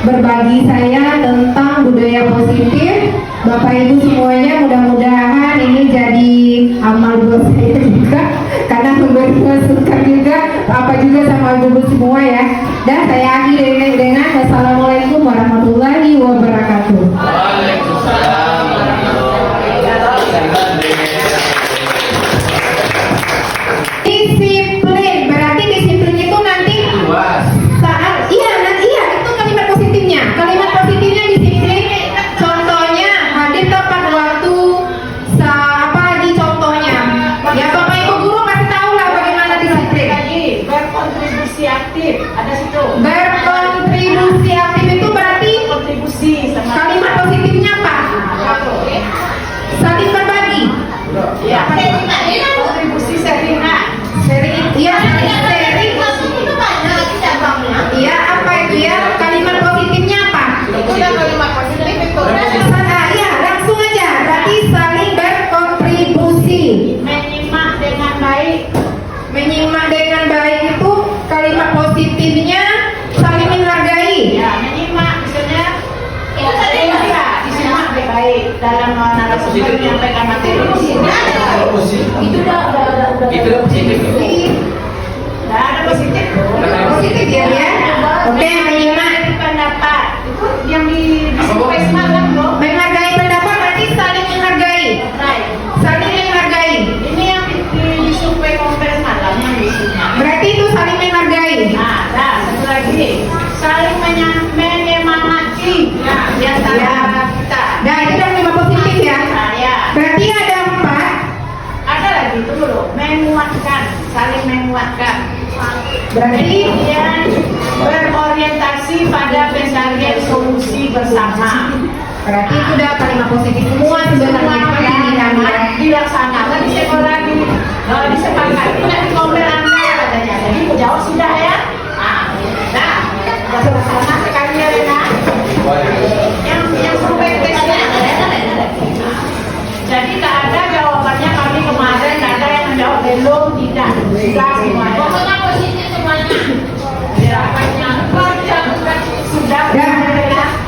berbagi saya tentang budaya positif. Bapak Ibu semuanya, mudah-mudahan ini jadi amal buat saya juga, karena memberi masukan juga apa juga sama ibu semua ya. Dan saya akhiri dengan wassalamualaikum warahmatullahi wabarakatuh. Waalaikumsalam warahmatullahi wabarakatuh. Disiplin, berarti disiplin itu nanti saat itu kalimat positifnya. Kalimat positifnya disiplin. Contohnya hadir tepat waktu. Di contohnya. Ya Bapak Ibu guru pasti tahu lah bagaimana disiplin. Lagi berkontribusi aktif, ada situ. Berkontribusi aktif itu berarti Kontribusi sama kalimat positifnya apa? Saling berbagi. ya, kontribusi sharing. Iya, sharing. Iya, apa itu ya? Kalimat positifnya apa? Udah kalimat positif itu. Iya, langsung aja. Berarti saling berkontribusi. Menyimak dengan baik. Menyimak dengan baik itu kalimat positifnya saling menghargai. Ya, menyimak misalnya disimak dengan baik dalam narasumber menyampaikan materi. Itu udah positif. Nah, ada positif. Positif ya. Oke, menyimak. Pendapat itu yang disukai semalam loh. Menghargai pendapat berarti saling menghargai. Right. Saling menghargai. Ini yang disukai konferensi malam yang disukai. Berarti itu saling menghargai. Nah, satu lagi saling menyemangati. Ya, biasa kita. Nah, itu yang lima positif ya. Nah, ya. Berarti ada 4. Ada lagi itu dulu, menguatkan, saling menguatkan. Berarti Kemudian berorientasi pada pencarian solusi bersama. berarti itu udah kalimat positif semua sebenarnya Dilaksanakan di sekolah disepakati nanti ngomel Anda katanya. Jadi jawab sudah ya. Nah, sudah selesai sekali ya Rena. Yang survei tesnya. Jadi tak ada jawabannya kami kemarin, tak ada Sudah semuanya. Pokoknya positif semuanya. Ya, sudah.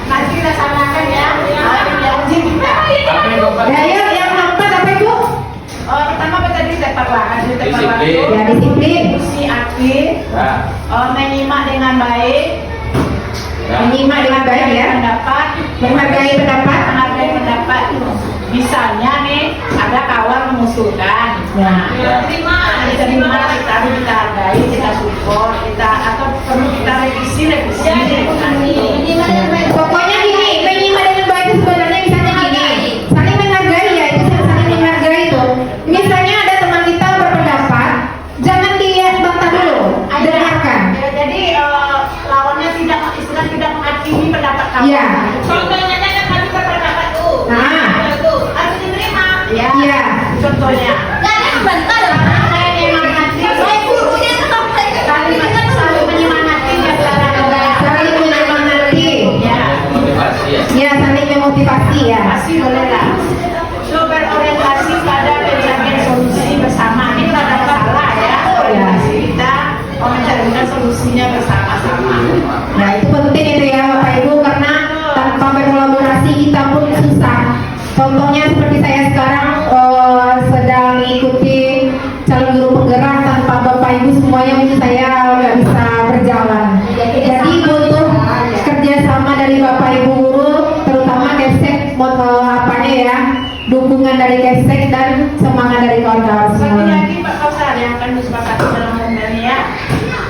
Nanti kita samakan ya. Yang uji kita. Ya, yang keempat apa itu? Pertama apa tadi tepar waktu. Ya, disiplin. Si aktif. Menyimak dengan baik. Menyimak dengan baik ya. Menghargai pendapat. Misalnya nih ada kawan mengusulkan, kita terima, kita hargai, kita support, atau perlu kita revisi. Pokoknya gini, menyimak dengan baik itu sebenarnya misalnya gini, saling menghargai ya, itu saling menghargai itu. Misalnya ada teman kita berpendapat, jangan dilihat bantah dulu, dengarkan. Jadi lawannya tidak menghakimi pendapat kamu. Iya. Contohnya kan kami berpendapat tuh. Harus diterima. Iya. Contohnya. Jangan bantah dong. Saya menyemangati. Saling menyemangati ya Saling menyemangati. Ya, saling memotivasi ya. Masih boleh lah. So berorientasi pada pencarian solusi bersama. Ini ada masalah ya. Orientasi kita mencarikan solusinya bersama-sama. Nah, itu penting itu ya Bapak Ibu, karena tanpa berkolaborasi kita pun susah. Contohnya seperti saya sekarang sedang mengikuti calon guru penggerak, tanpa Bapak Ibu semuanya mungkin saya nggak bisa berjalan. Jadi butuh kerjasama dari Bapak Ibu guru, terutama Kesek, apanya ya, dukungan dari Kesek dan semangat dari kawan-kawan Satu semua. lagi Pak Kausar yang akan disepakati dalam momen ya,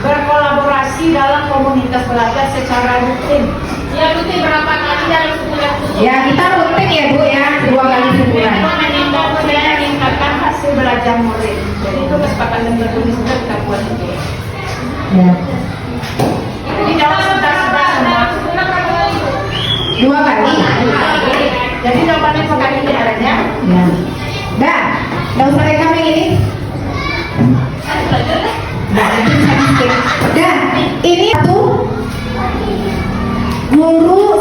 berkolaborasi dalam komunitas belajar secara rutin. Ya rutin berapa kali dalam sebulan? Ya kita rutin ya Bu ya, 2 kali sebulan. Meningkatkan hasil belajar murid. Jadi itu kesepakatan bertulis juga kita buat itu. Ya. Jadi jawab sudah semua. 2 kali. Jadi jawabannya sekali ini adanya. Ya. Dah, nggak usah rekam yang ini. Dah, ini satu.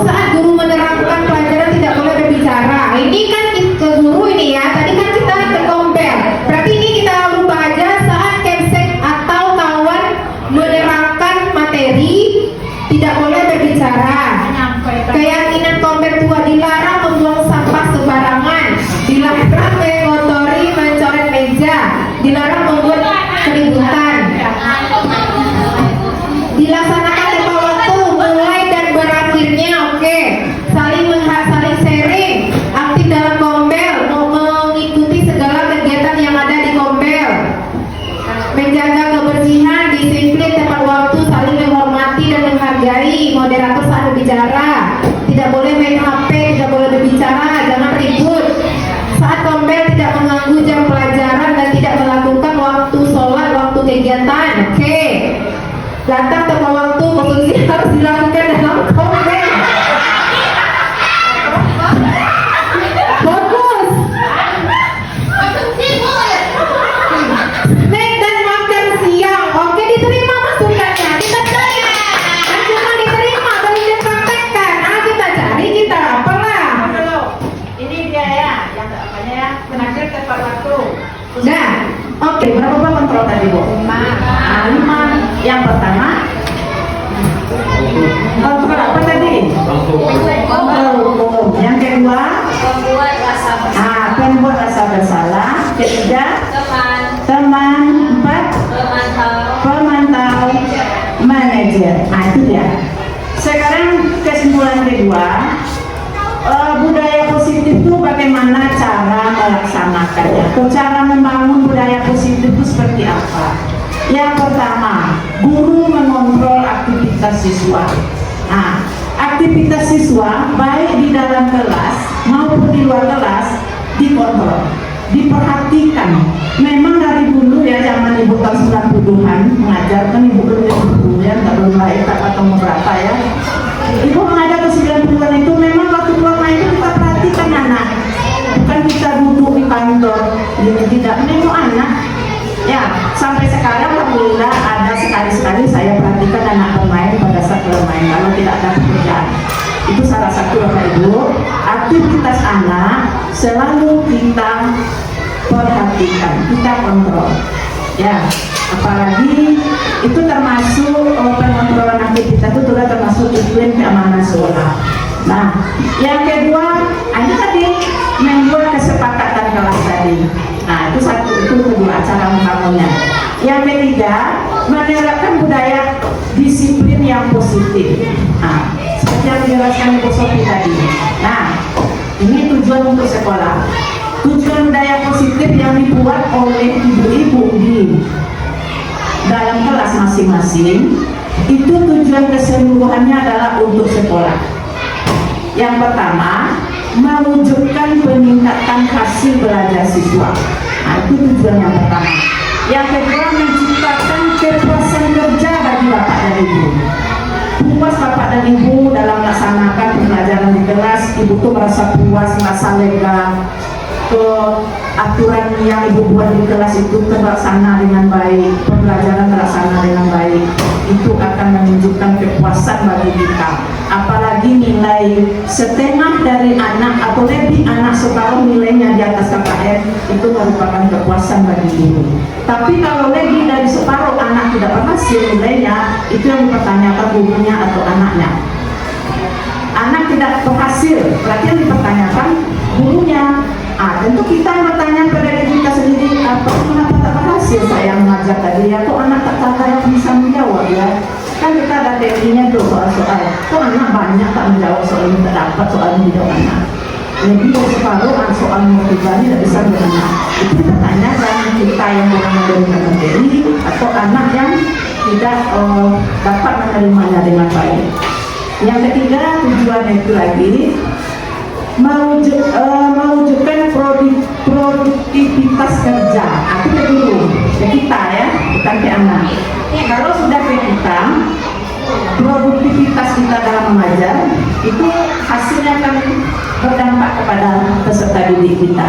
Saat guru menerangkan pelajaran tidak boleh berbicara. Ini kan ke guru ini ya. Tadi kan kita ke kompel. Berarti ini kita rubah aja saat Kemsek atau kawan menerangkan materi tidak boleh berbicara. Keyakinan kompel tua dilarang membuang sampah sembarangan, dilarang mengotori mencoret meja, dilarang membuat keributan. Dilaksanakan lima waktu mulai dan berakhirnya, oke. Saling sharing, aktif dalam kompel, mengikuti segala kegiatan yang ada di kompel, menjaga kebersihan, disiplin, tepat waktu, saling menghormati dan menghargai moderator saat berbicara, tidak boleh main HP, tidak boleh berbicara, jangan ribut. Saat kompel tidak mengganggu jam pelajaran dan tidak melakukan waktu sholat, waktu kegiatan, oke. Datang tepat waktu, konsumsi harus dilakukan dalam kompel. Bagus. Snack dan makan siang, oke, diterima masukannya, kita cari. Cuma diterima, belum dipraktekkan. Kita cari, kita apalah. Ini dia ya, yang apanya ya, terakhir tepat waktu. Nah, oke, berapa kontrol tadi Bu? 5. Yang pertama kontrol apa tadi? Kontrol hukum. Yang kedua Membuat rasa membuat rasa bersalah. Ketiga teman. 4 pemantau manajer. Itu dia. Sekarang kesimpulan kedua, budaya positif itu bagaimana cara melaksanakannya, cara membangun budaya positif itu seperti apa. Yang pertama, guru mengontrol aktivitas siswa. Aktivitas siswa baik di dalam kelas maupun di luar kelas dikontrol, diperhatikan. Memang dari dulu ya, zaman ibu tahun 90-an mengajarkan, ibu dulu ya, tak lahir atau berapa ya. Ibu mengajar ke 90-an itu memang waktu keluar main itu kita perhatikan anak, bukan kita duduk di kantor, tidak menengok anak. Ya, sampai sekarang alhamdulillah ada sekali-sekali saya perhatikan anak bermain pada saat bermain kalau tidak ada pekerjaan. Itu salah satu Bapak Ibu, aktivitas anak selalu kita perhatikan, kita kontrol. Ya, apalagi itu termasuk pengontrolan aktivitas itu sudah termasuk disiplin keamanan sekolah. Nah, yang kedua, ini tadi membuat kesepakatan kelas tadi. Nah, itu kedua cara membangunnya. Yang ketiga, menerapkan budaya disiplin yang positif. Nah, seperti yang dijelaskan Ibu Sofi tadi. Nah, ini tujuan untuk sekolah. Tujuan budaya positif yang dibuat oleh ibu-ibu di dalam kelas masing-masing, itu tujuan keseluruhannya adalah untuk sekolah. Yang pertama, mewujudkan peningkatan hasil belajar siswa. Nah, itu tujuan yang pertama. Yang kedua, menciptakan kepuasan kerja bagi bapak dan ibu. Puas bapak dan ibu dalam melaksanakan pembelajaran di kelas, ibu tuh merasa puas, merasa lega. Aturan yang ibu buat di kelas itu terlaksana dengan baik, pembelajaran terlaksana dengan baik, itu akan menunjukkan kepuasan bagi kita. Apalagi nilai setengah dari anak atau lebih anak separuh nilainya di atas KKM, itu merupakan kepuasan bagi ibu. Tapi kalau lebih dari separuh anak tidak berhasil nilainya, itu yang dipertanyakan gurunya atau anaknya. Anak tidak berhasil, berarti yang dipertanyakan gurunya. Tentu kita bertanya pada diri kita sendiri, kenapa tak berhasil saya mengajar tadi ya, kok anak tak bisa menjawab ya. Kan kita ada teorinya tuh soal-soal, kok anak banyak tak menjawab soal ini, tak dapat soal ini jawab anak. Lebih dari separuh soal motivasi tidak bisa berenang. Itu kita tanya karena kita yang bukan memberikan materi atau anak yang tidak dapat menerimanya dengan baik. Yang ketiga, tujuannya itu lagi mewujudkan produktivitas kerja. Itu ke guru, ke kita ya, bukan ke anak. Kalau sudah ke kita, produktivitas kita dalam mengajar itu hasilnya akan berdampak kepada peserta didik kita.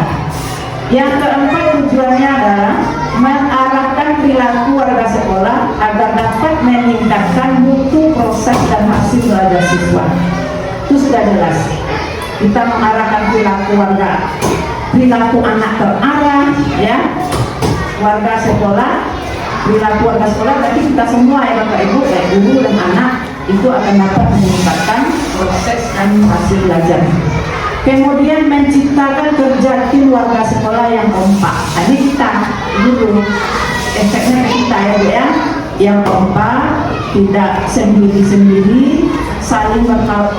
Yang keempat, tujuannya adalah mengarahkan perilaku warga sekolah agar dapat meningkatkan mutu proses dan hasil belajar siswa. Itu sudah jelas. Kita mengarahkan perilaku warga, perilaku anak terarah, ya, warga sekolah, perilaku warga sekolah. Berarti kita semua ya Bapak Ibu, baik guru dan anak, itu akan dapat meningkatkan proses dan hasil belajar. Kemudian menciptakan kerja tim warga sekolah yang kompak. Tadi kita dulu efeknya kita ya, yang kompak, tidak sendiri-sendiri, saling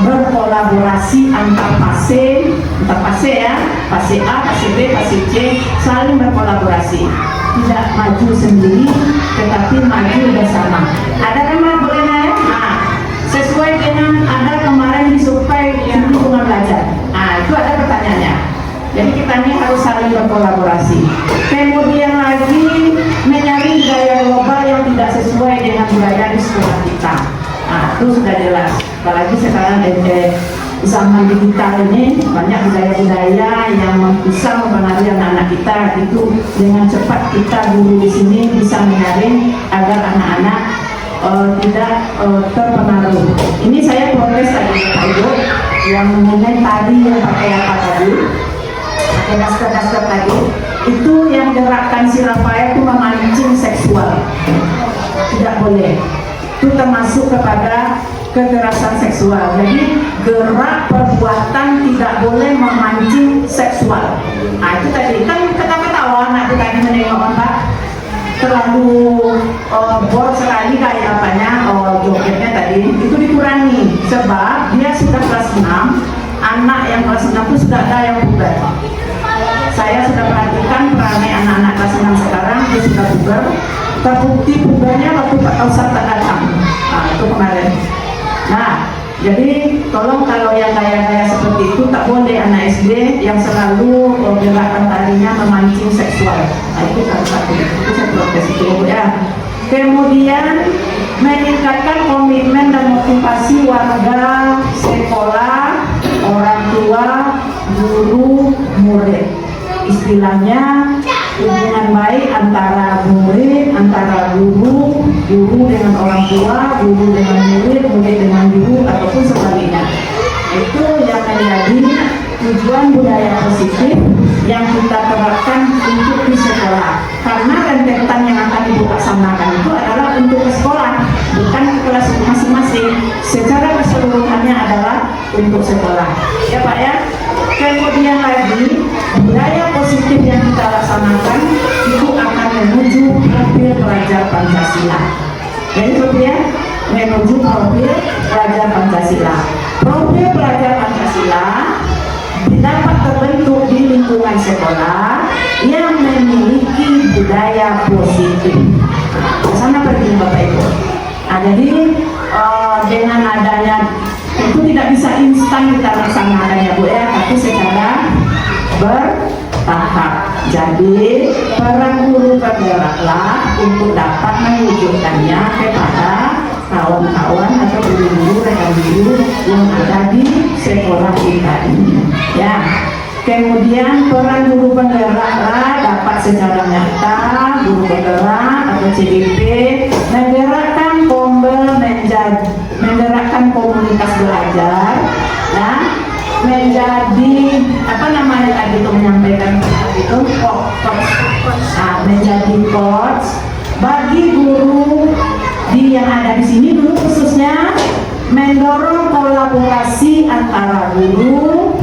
berkolaborasi antar fase ya, fase A, fase B, fase C, saling berkolaborasi, tidak maju sendiri, tetapi maju bersama. Ada kan boleh nanya? Nah, sesuai dengan ada kemarin disurvei lingkungan belajar. Nah, itu ada pertanyaannya. Jadi kita ini harus saling berkolaborasi. Kemudian lagi mencari gaya global yang tidak sesuai dengan budaya di sekolah kita. Nah, itu sudah jelas. Apalagi sekarang zaman digital ini banyak budaya-budaya yang bisa mempengaruhi anak-anak kita. Itu dengan cepat kita guru di sini bisa menyaring agar anak-anak tidak terpengaruh. Ini saya protes tadi Pak Ibu yang mengenai tadi yang pakai apa tadi, pakai masker tadi, itu yang gerakan si Rafael itu memancing seksual, tidak boleh. Itu termasuk kepada kekerasan seksual. Jadi gerak perbuatan tidak boleh memancing seksual. Nah itu tadi kan ketawa-ketawa anak itu tadi menengok Mbak terlalu bor sekali kayak apanya jogetnya tadi, itu dikurangi sebab dia sudah kelas 6. Anak yang kelas 6 itu sudah ada yang puber. Saya sudah perhatikan perangai anak-anak kelas 6 sekarang, dia sudah puber. Terbukti pubernya waktu Pak Kausar tak datang. Nah itu kemarin. Nah jadi tolong kalau yang gaya-gaya seperti itu tak boleh anak SD yang selalu gerakan tarinya memancing seksual. Nah itu salah satu, itu saya protes itu ya. Kemudian meningkatkan komitmen dan motivasi warga sekolah, orang tua, guru, murid. Istilahnya hubungan baik antara murid, antara guru, guru dengan orang tua, guru dengan murid, murid dengan guru, ataupun sebaliknya. Itu yang menjadi tujuan budaya positif yang kita terapkan untuk di sekolah. Karena rentetan yang akan Ibu laksanakan itu adalah untuk ke sekolah, bukan ke kelas masing-masing. Secara keseluruhannya adalah untuk sekolah. Ya Pak ya. Kemudian lagi, budaya positif yang kita laksanakan itu akan menuju profil pelajar Pancasila. Jadi kemudian menuju profil pelajar Pancasila. Profil pelajar Pancasila dapat terbentuk di lingkungan sekolah yang memiliki budaya positif. Ke sana pergi Bapak Ibu. Jadi dengan adanya itu tidak bisa instan kita laksanakan ya Bu ya, tapi secara bertahap. Jadi peran guru bergeraklah untuk dapat mewujudkannya kepada kawan-kawan atau guru-guru, rekan guru yang ada di sekolah kita ini. Ya. Kemudian peran guru penggeraklah dapat secara nyata guru penggerak atau CDP menggerakkan menggerakkan komunitas belajar, nah menjadi apa namanya tadi itu menyampaikan itu menjadi coach bagi guru yang ada di sini dulu, khususnya mendorong kolaborasi antara guru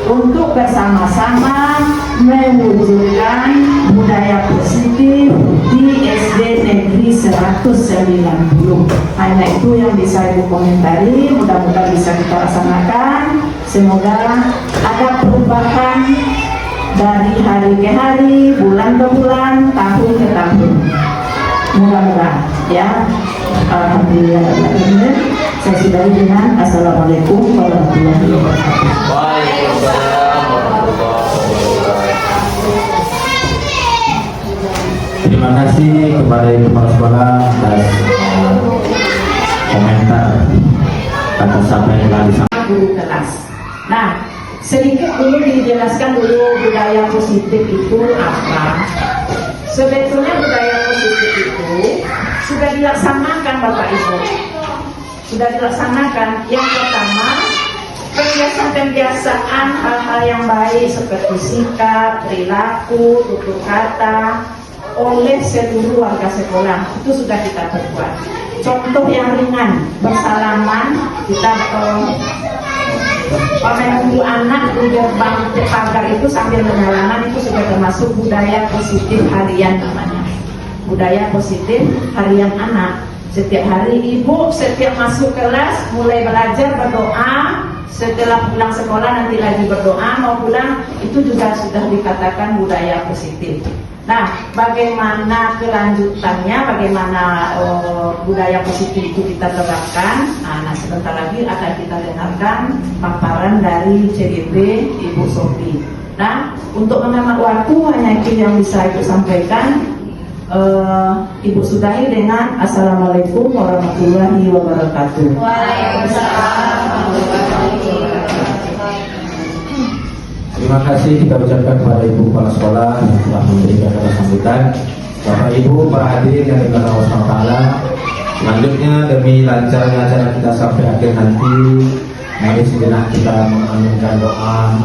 untuk bersama-sama mewujudkan budaya positif di SD Negeri 190. Hanya itu yang bisa Ibu komentari, mudah-mudahan bisa kita laksanakan. Semoga ada perubahan dari hari ke hari, bulan ke bulan, tahun ke tahun. Mudah-mudahan ya. Alhamdulillah. Saya sudahi dengan Assalamualaikum warahmatullahi wabarakatuh. Waalaikumsalam warahmatullahi wabarakatuh. Terima kasih kepada Ibu Kepala Sekolah atas komentar atas apa yang telah disampaikan Guru kelas. Nah, sedikit dulu dijelaskan dulu budaya positif itu apa. Sebetulnya budaya positif itu sudah dilaksanakan Bapak Ibu. Sudah dilaksanakan. Yang pertama, pembiasaan hal-hal yang baik seperti sikap, perilaku, tutur kata oleh seluruh warga sekolah itu sudah kita perbuat. Contoh yang ringan, bersalaman, kita menunggu anak di gerbang pagar itu sambil menjalankan, itu sudah termasuk budaya positif harian namanya. Budaya positif harian anak. Setiap hari ibu setiap masuk kelas mulai belajar berdoa, setelah pulang sekolah nanti lagi berdoa, mau pulang itu juga sudah dikatakan budaya positif. Nah, bagaimana kelanjutannya, bagaimana budaya positif itu kita terapkan? Nah, sebentar lagi akan kita dengarkan paparan dari CGP Ibu Sofi. Nah, untuk menghemat waktu hanya itu yang bisa Ibu sampaikan. Ibu sudahi dengan Assalamualaikum warahmatullahi wabarakatuh. Terima kasih kita ucapkan kepada Ibu Kepala Sekolah yang telah memberikan sambutan. Bapak Ibu, para hadirin yang dimuliakan Allah SWT. Selanjutnya demi lancarnya acara kita sampai akhir nanti, mari sejenak kita mengaminkan doa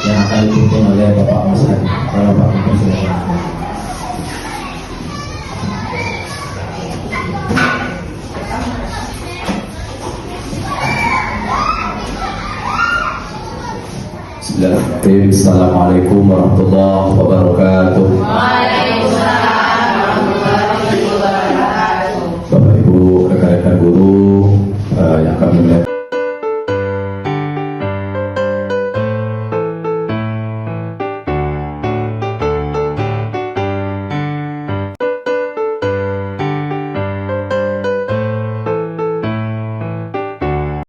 yang akan dipimpin oleh Bapak Mas Hadi. Kalau Bapak Presiden. Bismillahirrahmanirrahim. Assalamualaikum warahmatullahi wabarakatuh.